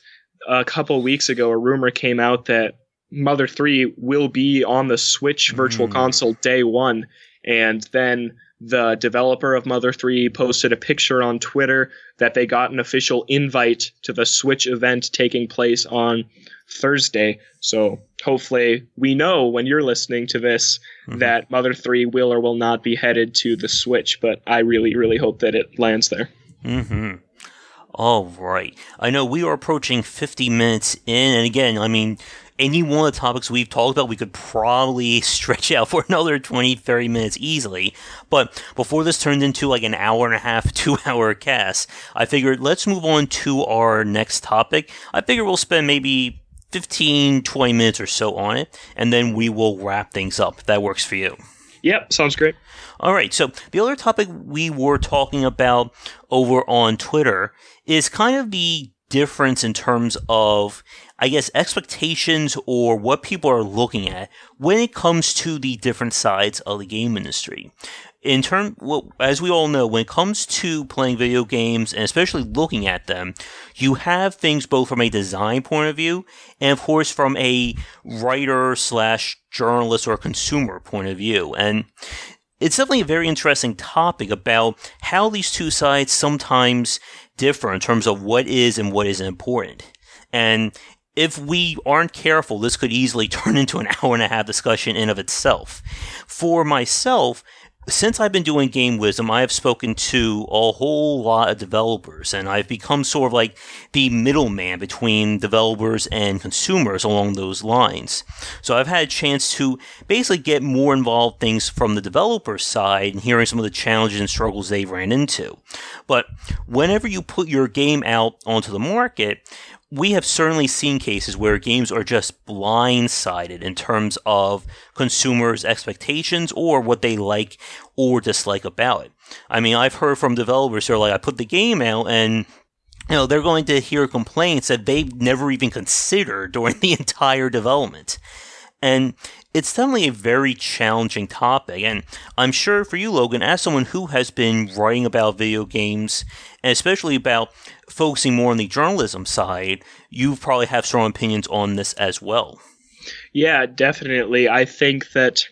A couple weeks ago, a rumor came out that Mother 3 will be on the Switch Virtual Console day one, and then the developer of Mother 3 posted a picture on Twitter that they got an official invite to the Switch event taking place on Thursday. So hopefully we know when you're listening to this that Mother 3 will or will not be headed to the Switch, but I really, really hope that it lands there. All right. I know we are approaching 50 minutes in, and again, I mean, any one of the topics we've talked about, we could probably stretch out for another 20, 30 minutes easily. But before this turned into like an hour and a half, 2-hour cast, I figured let's move on to our next topic. I figure we'll spend maybe 15, 20 minutes or so on it, and then we will wrap things up, if that works for you. Yep, sounds great. All right, so the other topic we were talking about over on Twitter is kind of the difference in terms of, I guess, expectations or what people are looking at when it comes to the different sides of the game industry. Well, as we all know, when it comes to playing video games and especially looking at them, you have things both from a design point of view and, of course, from a writer/journalist or consumer point of view. And it's definitely a very interesting topic about how these two sides sometimes differ in terms of what is and what isn't important. And if we aren't careful, this could easily turn into an hour and a half discussion in of itself. For myself, since I've been doing Game Wisdom, I have spoken to a whole lot of developers, and I've become sort of like the middleman between developers and consumers along those lines. So I've had a chance to basically get more involved things from the developer side and hearing some of the challenges and struggles they ran into. But whenever you put your game out onto the market, we have certainly seen cases where games are just blindsided in terms of consumers' expectations or what they like or dislike about it. I mean, I've heard from developers who are like, I put the game out and they're going to hear complaints that they've never even considered during the entire development. And it's definitely a very challenging topic, and I'm sure for you, Logan, as someone who has been writing about video games, and especially about focusing more on the journalism side, you probably have strong opinions on this as well. Yeah, definitely. I think that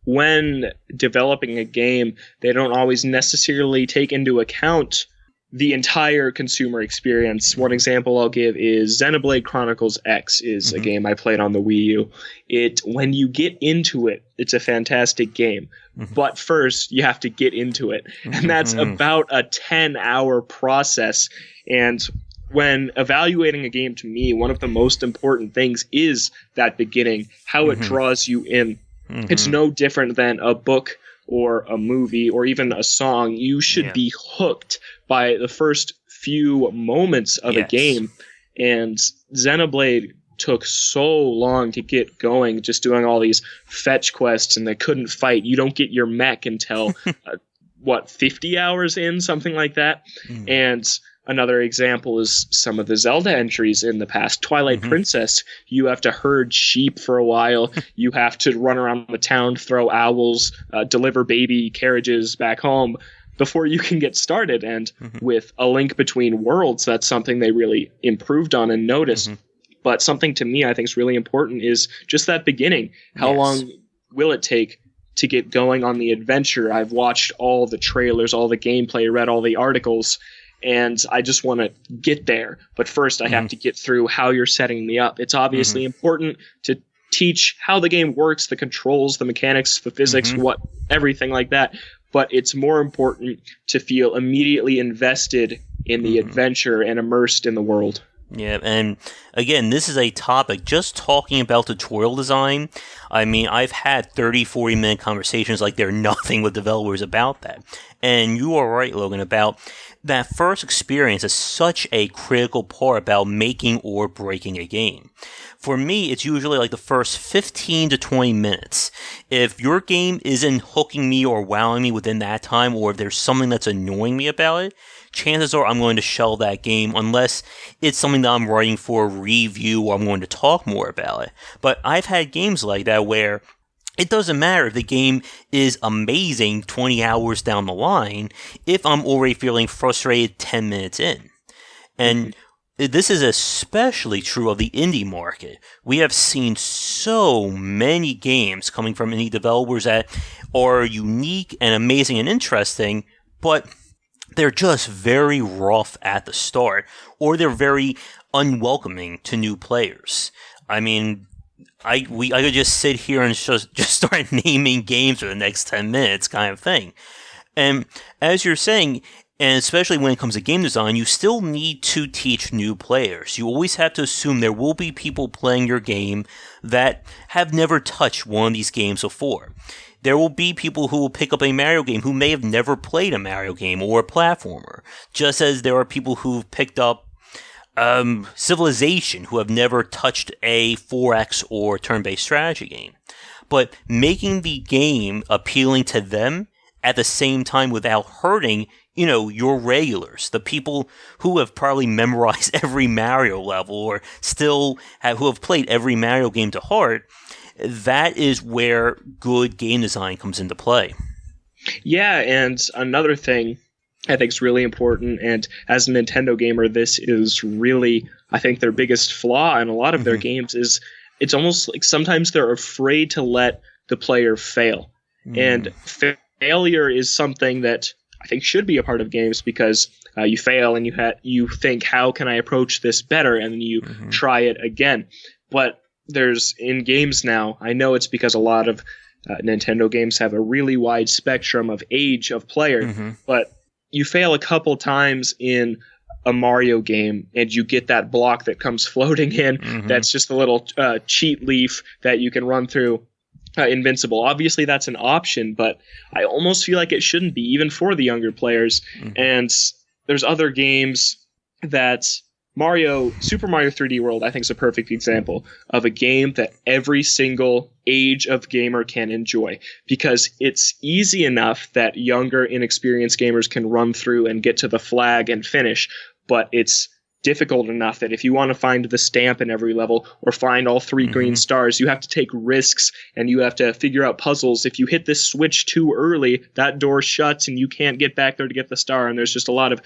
when developing a game, they don't always necessarily take into account the entire consumer experience. One example I'll give is Xenoblade Chronicles X is a game I played on the Wii U. When you get into it, it's a fantastic game. But first, you have to get into it. And that's about a 10-hour process. And when evaluating a game, to me, one of the most important things is that beginning, how it draws you in. It's no different than a book or a movie or even a song. You should be hooked by the first few moments of a game. And Xenoblade took so long to get going, just doing all these fetch quests, and they couldn't fight. You don't get your mech until, 50 hours in, something like that. And another example is some of the Zelda entries in the past. Twilight Princess, you have to herd sheep for a while. You have to run around the town, throw owls, deliver baby carriages back home before you can get started. And with A Link Between Worlds, that's something they really improved on and noticed. But something to me I think is really important is just that beginning. How long will it take to get going on the adventure? I've watched all the trailers, all the gameplay, read all the articles, and I just want to get there. But first I have to get through how you're setting me up. It's obviously important to teach how the game works, the controls, the mechanics, the physics, everything like that. But it's more important to feel immediately invested in the adventure and immersed in the world. Yeah, and again, this is a topic, just talking about tutorial design. I mean, I've had 30, 40-minute conversations like they're nothing with developers about that. And you are right, Logan, about that first experience is such a critical part about making or breaking a game. For me, it's usually like the first 15 to 20 minutes. If your game isn't hooking me or wowing me within that time, or if there's something that's annoying me about it, chances are I'm going to shelve that game unless it's something that I'm writing for a review or I'm going to talk more about it. But I've had games like that where it doesn't matter if the game is amazing 20 hours down the line if I'm already feeling frustrated 10 minutes in. And this is especially true of the indie market. We have seen so many games coming from indie developers that are unique and amazing and interesting, but they're just very rough at the start, or they're very unwelcoming to new players. I mean, I could just sit here and just start naming games for the next 10 minutes kind of thing. And as you're saying, and especially when it comes to game design, you still need to teach new players. You always have to assume there will be people playing your game that have never touched one of these games before. There will be people who will pick up a Mario game who may have never played a Mario game or a platformer, just as there are people who've picked up Civilization who have never touched a 4X or turn-based strategy game. But making the game appealing to them at the same time without hurting, your regulars, the people who have probably memorized every Mario level or who have played every Mario game to heart, that is where good game design comes into play. Yeah, and another thing I think is really important, and as a Nintendo gamer, this is really, I think, their biggest flaw in a lot of their games, is it's almost like sometimes they're afraid to let the player fail. And failure is something that I think should be a part of games, because you fail and you think, how can I approach this better? And you try it again. But there's in games now, I know it's because a lot of Nintendo games have a really wide spectrum of age of player, but you fail a couple times in a Mario game and you get that block that comes floating in. That's just a little cheat leaf that you can run through invincible. Obviously that's an option, but I almost feel like it shouldn't be, even for the younger players. And there's other games that Super Mario 3D World, I think, is a perfect example of a game that every single age of gamer can enjoy, because it's easy enough that younger, inexperienced gamers can run through and get to the flag and finish, but it's difficult enough that if you want to find the stamp in every level or find all 3 green stars, you have to take risks and you have to figure out puzzles. If you hit this switch too early, that door shuts and you can't get back there to get the star, and there's just a lot of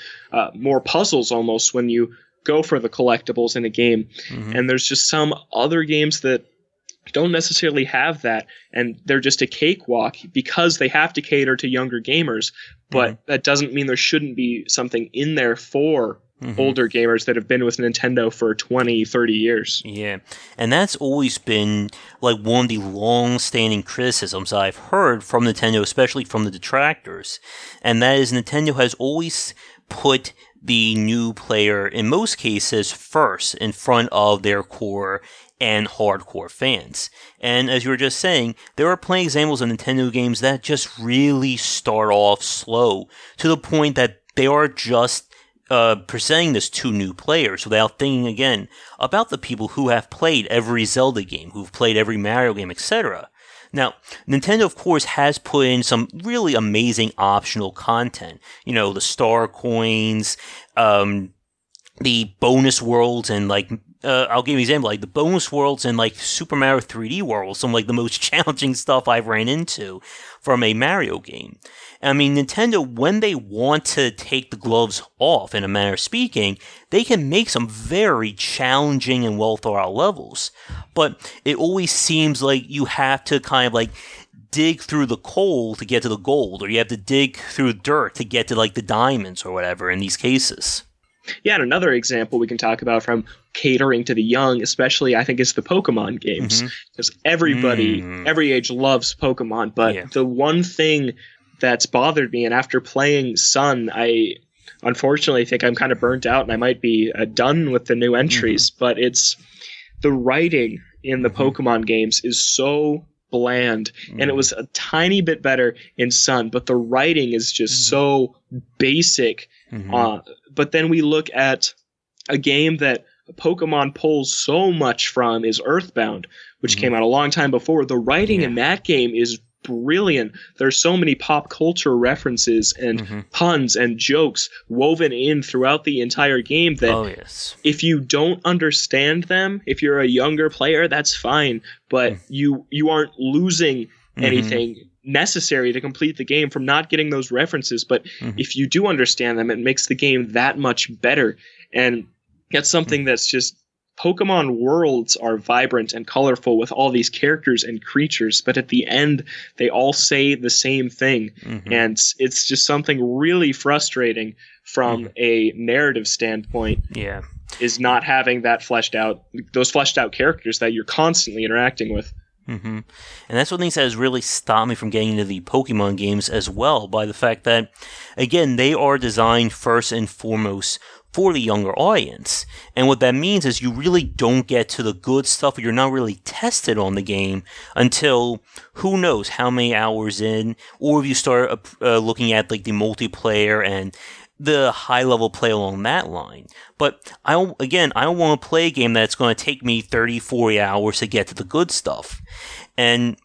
more puzzles almost when you go for the collectibles in a game. And there's just some other games that don't necessarily have that, and they're just a cakewalk because they have to cater to younger gamers. But that doesn't mean there shouldn't be something in there for older gamers that have been with Nintendo for 20, 30 years. Yeah, and that's always been like one of the long-standing criticisms I've heard from Nintendo, especially from the detractors, and that is Nintendo has always put the new player, in most cases, first in front of their core and hardcore fans. And as you were just saying, there are plenty of examples of Nintendo games that just really start off slow to the point that they are just presenting this to new players without thinking again about the people who have played every Zelda game, who've played every Mario game, etc. Now, Nintendo, of course, has put in some really amazing optional content. You know, the star coins, the bonus worlds, and like, I'll give you an example, like the bonus worlds and like Super Mario 3D World, some like the most challenging stuff I've ran into from a Mario game. I mean, Nintendo, when they want to take the gloves off, in a manner of speaking, they can make some very challenging and well thought out levels. But it always seems like you have to kind of like dig through the coal to get to the gold, or you have to dig through dirt to get to like the diamonds or whatever in these cases. Yeah, and another example we can talk about from catering to the young, especially, I think, is the Pokemon games. Because everybody, every age loves Pokemon, but the one thing that's bothered me, and after playing Sun, I unfortunately think I'm kind of burnt out and I might be done with the new entries, but it's the writing in the Pokemon games is so bland, and it was a tiny bit better in Sun, but the writing is just so basic. But then we look at a game that Pokemon pulls so much from is Earthbound, which came out a long time before. The writing in that game is brilliant. There's so many pop culture references and puns and jokes woven in throughout the entire game that if you don't understand them, if you're a younger player, that's fine, but you aren't losing anything necessary to complete the game from not getting those references. But if you do understand them, it makes the game that much better. And that's something that's just, Pokemon worlds are vibrant and colorful with all these characters and creatures, but at the end, they all say the same thing. And it's just something really frustrating from a narrative standpoint. Is not having that those fleshed out characters that you're constantly interacting with. And that's one of the things that has really stopped me from getting into the Pokemon games as well, by the fact that, again, they are designed first and foremost for the younger audience. And what that means is you really don't get to the good stuff, or you're not really tested on the game until who knows how many hours in, or if you start looking at like the multiplayer and the high-level play along that line. But I don't want to play a game that's going to take me 30, 40 hours to get to the good stuff. And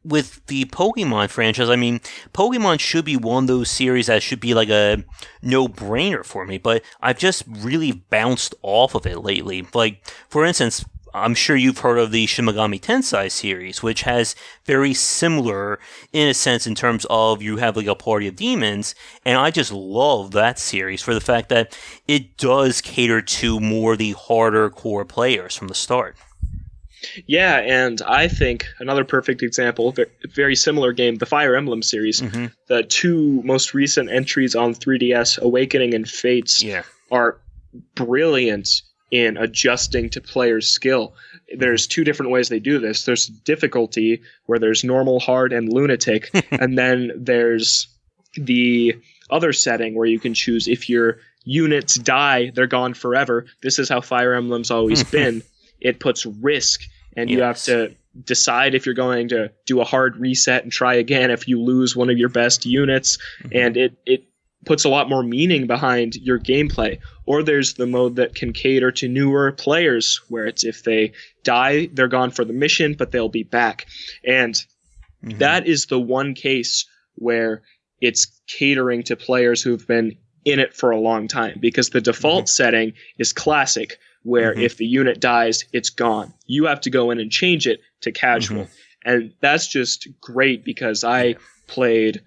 with the Pokemon franchise, I mean, Pokemon should be one of those series that should be like a no-brainer for me, but I've just really bounced off of it lately. Like, for instance, I'm sure you've heard of the Shin Megami Tensei series, which has very similar, in a sense, in terms of you have like a party of demons, and I just love that series for the fact that it does cater to more the harder core players from the start. Yeah, and I think another perfect example, very similar game, the Fire Emblem series, the two most recent entries on 3DS, Awakening and Fates, are brilliant in adjusting to players' skill. There's two different ways they do this. There's difficulty, where there's normal, hard, and lunatic, and then there's the other setting where you can choose if your units die, they're gone forever. This is how Fire Emblem's always been. It puts risk, and you have to decide if you're going to do a hard reset and try again if you lose one of your best units, and it puts a lot more meaning behind your gameplay. Or there's the mode that can cater to newer players, where it's if they die, they're gone for the mission, but they'll be back. And that is the one case where it's catering to players who've been in it for a long time, because the default setting is classic, where if the unit dies, it's gone. You have to go in and change it to casual. And that's just great, because I played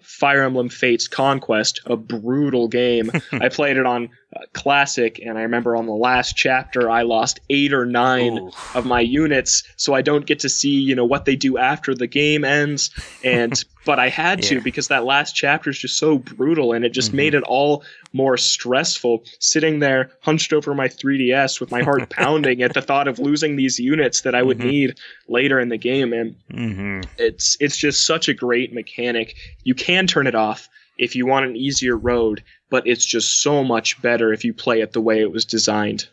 Fire Emblem Fates Conquest, a brutal game. I played it on Classic, and I remember on the last chapter I lost 8 or 9 Ooh. of my units, so I don't get to see what they do after the game ends. But I had to, because that last chapter is just so brutal, and it just made it all more stressful. Sitting there hunched over my 3DS with my heart pounding at the thought of losing these units that I would need later in the game, and it's just such a great mechanic. You can turn it off if you want an easier road, but it's just so much better if you play it the way it was designed.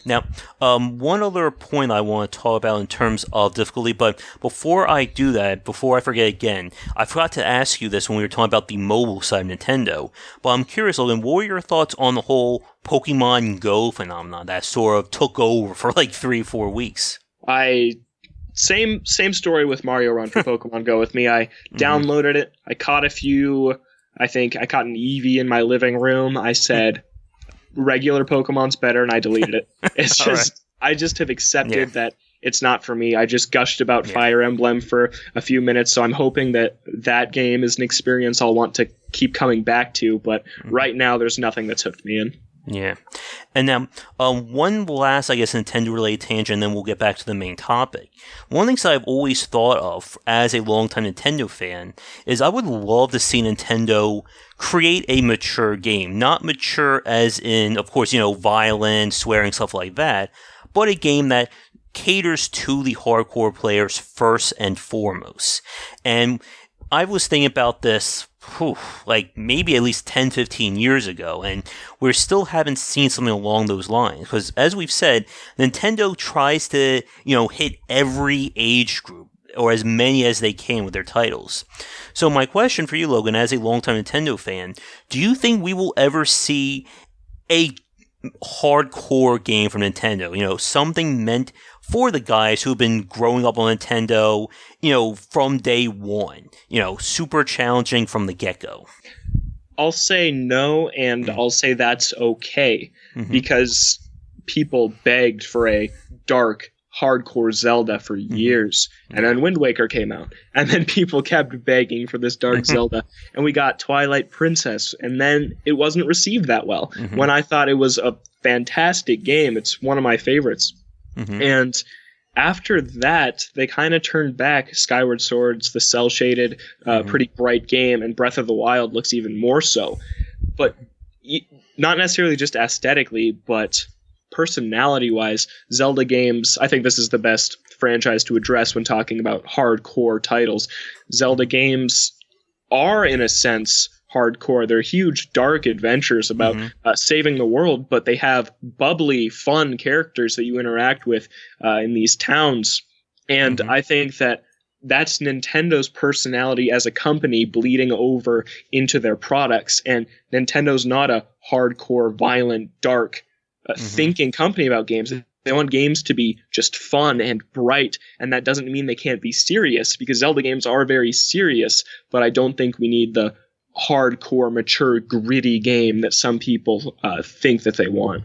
Now, one other point I want to talk about in terms of difficulty, but before I do that, before I forget again, I forgot to ask you this when we were talking about the mobile side of Nintendo, but I'm curious, Logan, what were your thoughts on the whole Pokemon Go phenomenon that sort of took over for like 3-4 weeks? Same story with Mario Run for Pokemon Go with me. I downloaded it. I caught a few. I think I caught an Eevee in my living room. I said, regular Pokemon's better, and I deleted it. It's just, I just have accepted that it's not for me. I just gushed about Fire Emblem for a few minutes, so I'm hoping that game is an experience I'll want to keep coming back to, but right now there's nothing that's hooked me in. Yeah. And now, one last, I guess, Nintendo-related tangent, and then we'll get back to the main topic. One of the things I've always thought of as a longtime Nintendo fan is I would love to see Nintendo create a mature game. Not mature as in, of course, violence, swearing, stuff like that, but a game that caters to the hardcore players first and foremost. And I was thinking about this like maybe at least 10, 15 years ago, and we still haven't seen something along those lines. Because as we've said, Nintendo tries to, hit every age group, or as many as they can with their titles. So my question for you, Logan, as a longtime Nintendo fan, do you think we will ever see a hardcore game from Nintendo? Something meant for the guys who've been growing up on Nintendo, from day one, super challenging from the get-go? I'll say no, and I'll say that's okay, because people begged for a dark, hardcore Zelda for years, and then Wind Waker came out, and then people kept begging for this dark Zelda, and we got Twilight Princess, and then it wasn't received that well, when I thought it was a fantastic game. It's one of my favorites. And after that, they kind of turned back. Skyward Sword's the cel-shaded, pretty bright game, and Breath of the Wild looks even more so. But not necessarily just aesthetically, but personality-wise, Zelda games, I think this is the best franchise to address when talking about hardcore titles. Zelda games are, in a sense, hardcore. They're huge, dark adventures about saving the world, but they have bubbly, fun characters that you interact with in these towns. And I think that's Nintendo's personality as a company bleeding over into their products. And Nintendo's not a hardcore, violent, dark, thinking company about games. They want games to be just fun and bright, and that doesn't mean they can't be serious, because Zelda games are very serious, but I don't think we need the hardcore, mature, gritty game that some people think that they want.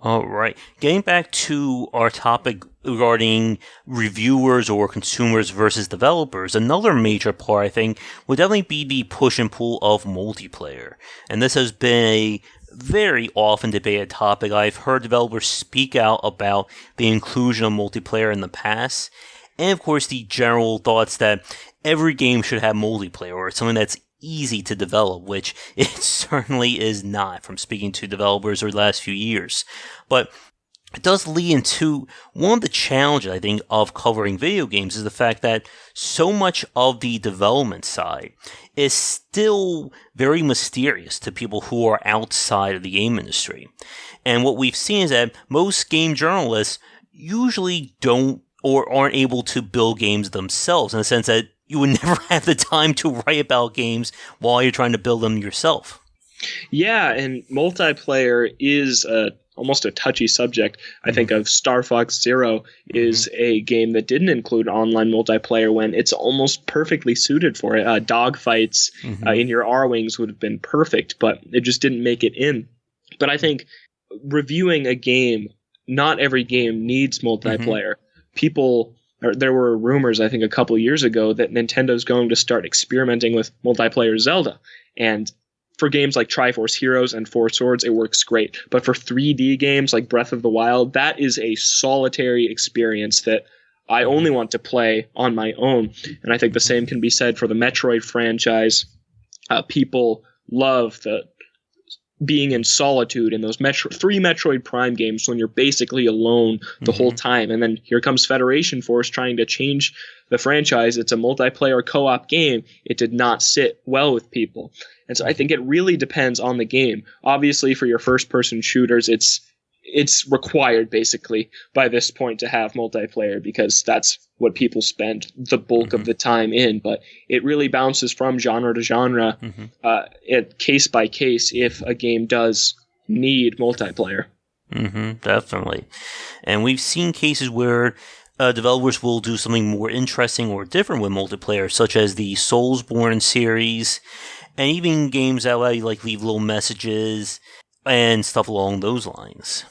All right. Getting back to our topic regarding reviewers or consumers versus developers, another major part, I think, would definitely be the push and pull of multiplayer. And this has been a very often debated topic. I've heard developers speak out about the inclusion of multiplayer in the past. And of course, the general thoughts that every game should have multiplayer, or something that's easy to develop, which it certainly is not from speaking to developers over the last few years. But it does lead into one of the challenges, I think, of covering video games is the fact that so much of the development side is still very mysterious to people who are outside of the game industry. And what we've seen is that most game journalists usually don't or aren't able to build games themselves, in the sense that you would never have the time to write about games while you're trying to build them yourself. Yeah, and multiplayer is almost a touchy subject. I think of Star Fox Zero is a game that didn't include online multiplayer when it's almost perfectly suited for it. Dogfights in your R-Wings would have been perfect, but it just didn't make it in. But I think reviewing a game, not every game needs multiplayer. People there were rumors, I think, a couple years ago that Nintendo's going to start experimenting with multiplayer Zelda. And for games like Triforce Heroes and Four Swords, it works great. But for 3D games like Breath of the Wild, that is a solitary experience that I only want to play on my own. And I think the same can be said for the Metroid franchise. People love the being in solitude in those three Metroid Prime games when you're basically alone the whole time. And then here comes Federation Force trying to change the franchise. It's a multiplayer co-op game. It did not sit well with people. And so I think it really depends on the game. Obviously, for your first-person shooters, it's required basically by this point to have multiplayer because that's what people spend the bulk of the time in. But it really bounces from genre to genre, case by case, if a game does need multiplayer. Definitely. And we've seen cases where developers will do something more interesting or different with multiplayer, such as the Soulsborne series, and even games that allow you like leave little messages and stuff along those lines.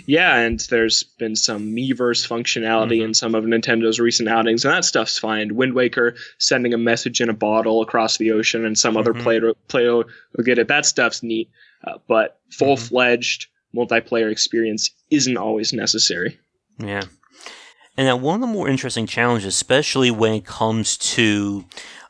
Yeah, and there's been some Miiverse functionality in some of Nintendo's recent outings, and that stuff's fine. Wind Waker sending a message in a bottle across the ocean, and some other player will get it. That stuff's neat, but full-fledged multiplayer experience isn't always necessary. Yeah. And now one of the more interesting challenges, especially when it comes to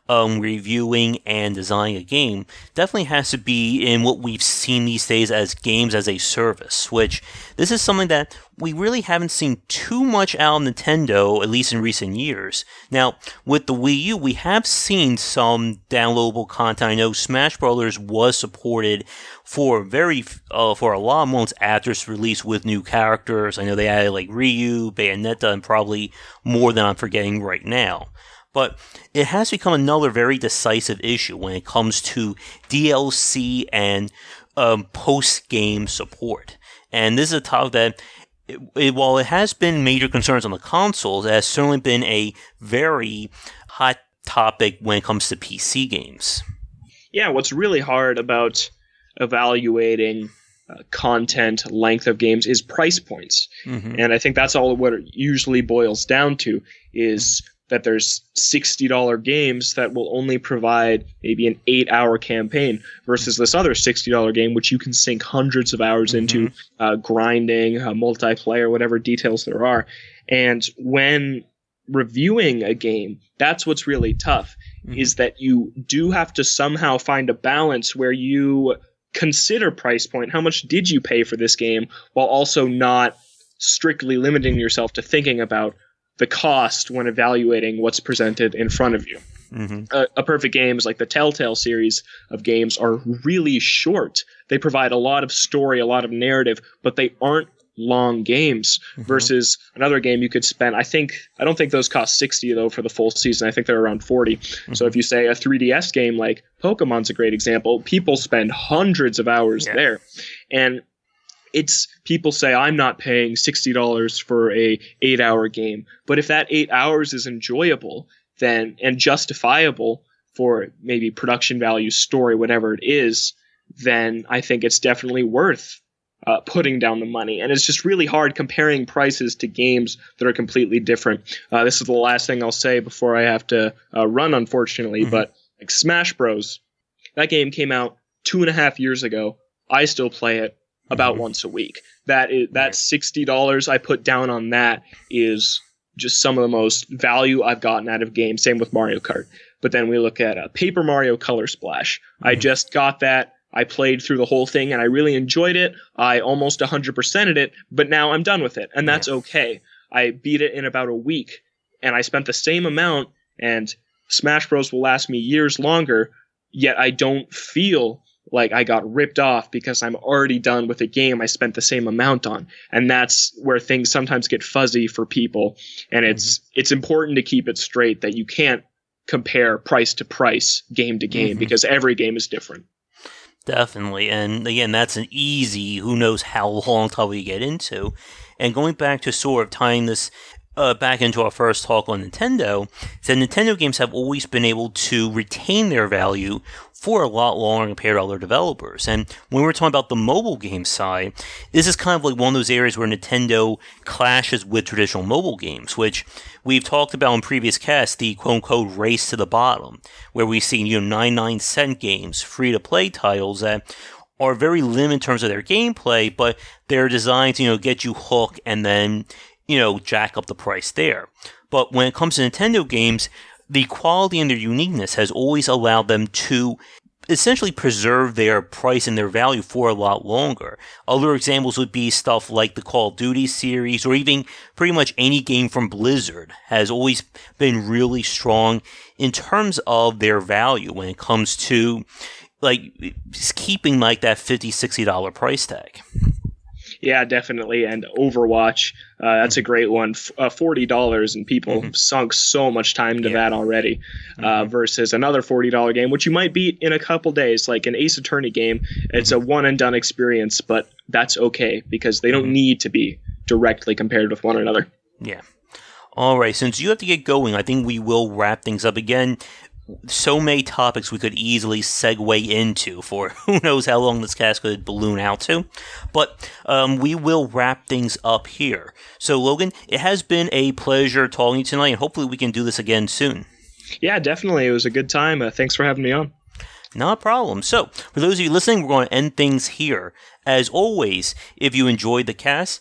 reviewing and designing a game, definitely has to be in what we've seen these days as games as a service, which this is something that we really haven't seen too much out of Nintendo, at least in recent years. Now, with the Wii U, we have seen some downloadable content. I know Smash Brothers was supported for a lot of months after its release with new characters. I know they added like Ryu, Bayonetta, and probably more than I'm forgetting right now. But it has become another very decisive issue when it comes to DLC and post-game support. And this is a topic that, while it has been major concerns on the consoles, it has certainly been a very hot topic when it comes to PC games. Yeah, what's really hard about evaluating content length of games is price points. And I think that's all what it usually boils down to is that there's $60 games that will only provide maybe an 8-hour campaign versus this other $60 game, which you can sink hundreds of hours into grinding, multiplayer, whatever details there are. And when reviewing a game, that's what's really tough, is that you do have to somehow find a balance where you consider price point. How much did you pay for this game, while also not strictly limiting yourself to thinking about the cost when evaluating what's presented in front of you. A perfect game is like the Telltale series of games are really short. They provide a lot of story, a lot of narrative, but they aren't long games versus another game you could spend. I don't think those cost $60 though for the full season. I think they're around $40. So if you say a 3DS game like Pokmon's a great example, people spend hundreds of hours there. And people say I'm not paying $60 for a 8-hour game, but if that 8 hours is enjoyable then and justifiable for maybe production value, story, whatever it is, then I think it's definitely worth putting down the money. And it's just really hard comparing prices to games that are completely different. This is the last thing I'll say before I have to run, unfortunately, but like Smash Bros. That game came out 2.5 years ago. I still play it about once a week. That $60 I put down on that is just some of the most value I've gotten out of games. Same with Mario Kart. But then we look at Paper Mario Color Splash. I just got that. I played through the whole thing and I really enjoyed it. I almost 100%ed it, but now I'm done with it. And that's okay. I beat it in about a week and I spent the same amount, and Smash Bros. Will last me years longer, yet I don't feel like I got ripped off because I'm already done with a game I spent the same amount on. And that's where things sometimes get fuzzy for people. And it's important to keep it straight that you can't compare price to price, game to game, because every game is different. Definitely. And again, that's an easy, who knows how long till we get into. And going back to sort of tying this back into our first talk on Nintendo, is that Nintendo games have always been able to retain their value for a lot longer compared to other developers. And when we're talking about the mobile game side, this is kind of like one of those areas where Nintendo clashes with traditional mobile games, which we've talked about in previous casts, the quote-unquote race to the bottom, where we've seen 99-cent games, free-to-play titles that are very limited in terms of their gameplay, but they're designed to get you hooked and then jack up the price there. But when it comes to Nintendo games, the quality and their uniqueness has always allowed them to essentially preserve their price and their value for a lot longer. Other examples would be stuff like the Call of Duty series, or even pretty much any game from Blizzard has always been really strong in terms of their value when it comes to keeping that $50-$60 price tag. Yeah, definitely. And Overwatch, that's a great one. $40, and people have sunk so much time to that already, versus another $40 game, which you might beat in a couple days, like an Ace Attorney game. It's a one-and-done experience, but that's okay, because they don't need to be directly compared with one another. Yeah. All right, since you have to get going, I think we will wrap things up again. So many topics we could easily segue into for who knows how long this cast could balloon out to. But we will wrap things up here. So, Logan, it has been a pleasure talking to you tonight, and hopefully we can do this again soon. Yeah, definitely. It was a good time. Thanks for having me on. Not a problem. So, for those of you listening, we're going to end things here. As always, if you enjoyed the cast,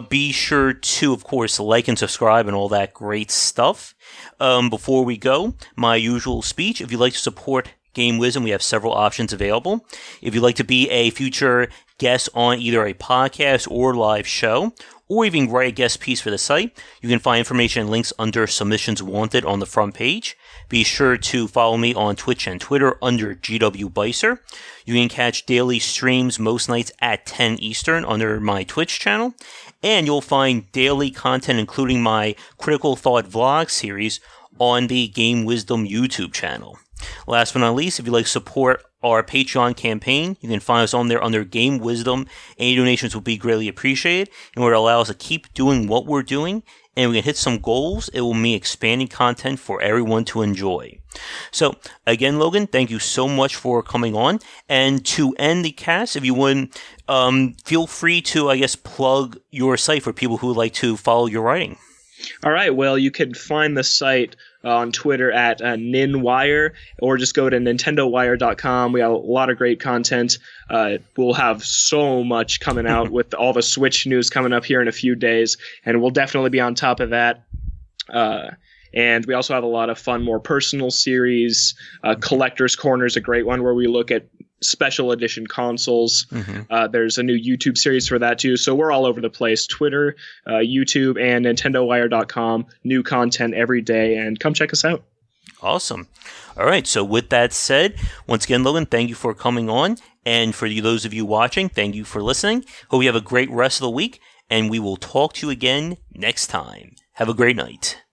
be sure to, of course, like and subscribe and all that great stuff. Before we go, my usual speech. If you'd like to support Game Wisdom, we have several options available. If you'd like to be a future guest on either a podcast or live show, or even write a guest piece for the site, you can find information and links under Submissions Wanted on the front page. Be sure to follow me on Twitch and Twitter under GW Bicer. You can catch daily streams most nights at 10 Eastern under my Twitch channel. And you'll find daily content, including my Critical Thought vlog series, on the Game Wisdom YouTube channel. Last but not least, if you'd like to support our Patreon campaign, you can find us on there under Game Wisdom. Any donations will be greatly appreciated and would allow us to keep doing what we're doing. And we can hit some goals. It will mean expanding content for everyone to enjoy. So, again, Logan, thank you so much for coming on. And to end the cast, if you would, feel free to, plug your site for people who would like to follow your writing. All right. Well, you can find the site on Twitter at NinWire, or just go to nintendowire.com. We have a lot of great content. We'll have so much coming out with all the Switch news coming up here in a few days, and we'll definitely be on top of that. And we also have a lot of fun, more personal series. Collector's Corner is a great one where we look at special edition consoles. There's a new YouTube series for that too. So we're all over the place. Twitter, YouTube, and NintendoWire.com. New content every day, and come check us out. Awesome. All right. So with that said, once again, Logan, thank you for coming on. And for those of you watching, thank you for listening. Hope you have a great rest of the week, and we will talk to you again next time. Have a great night.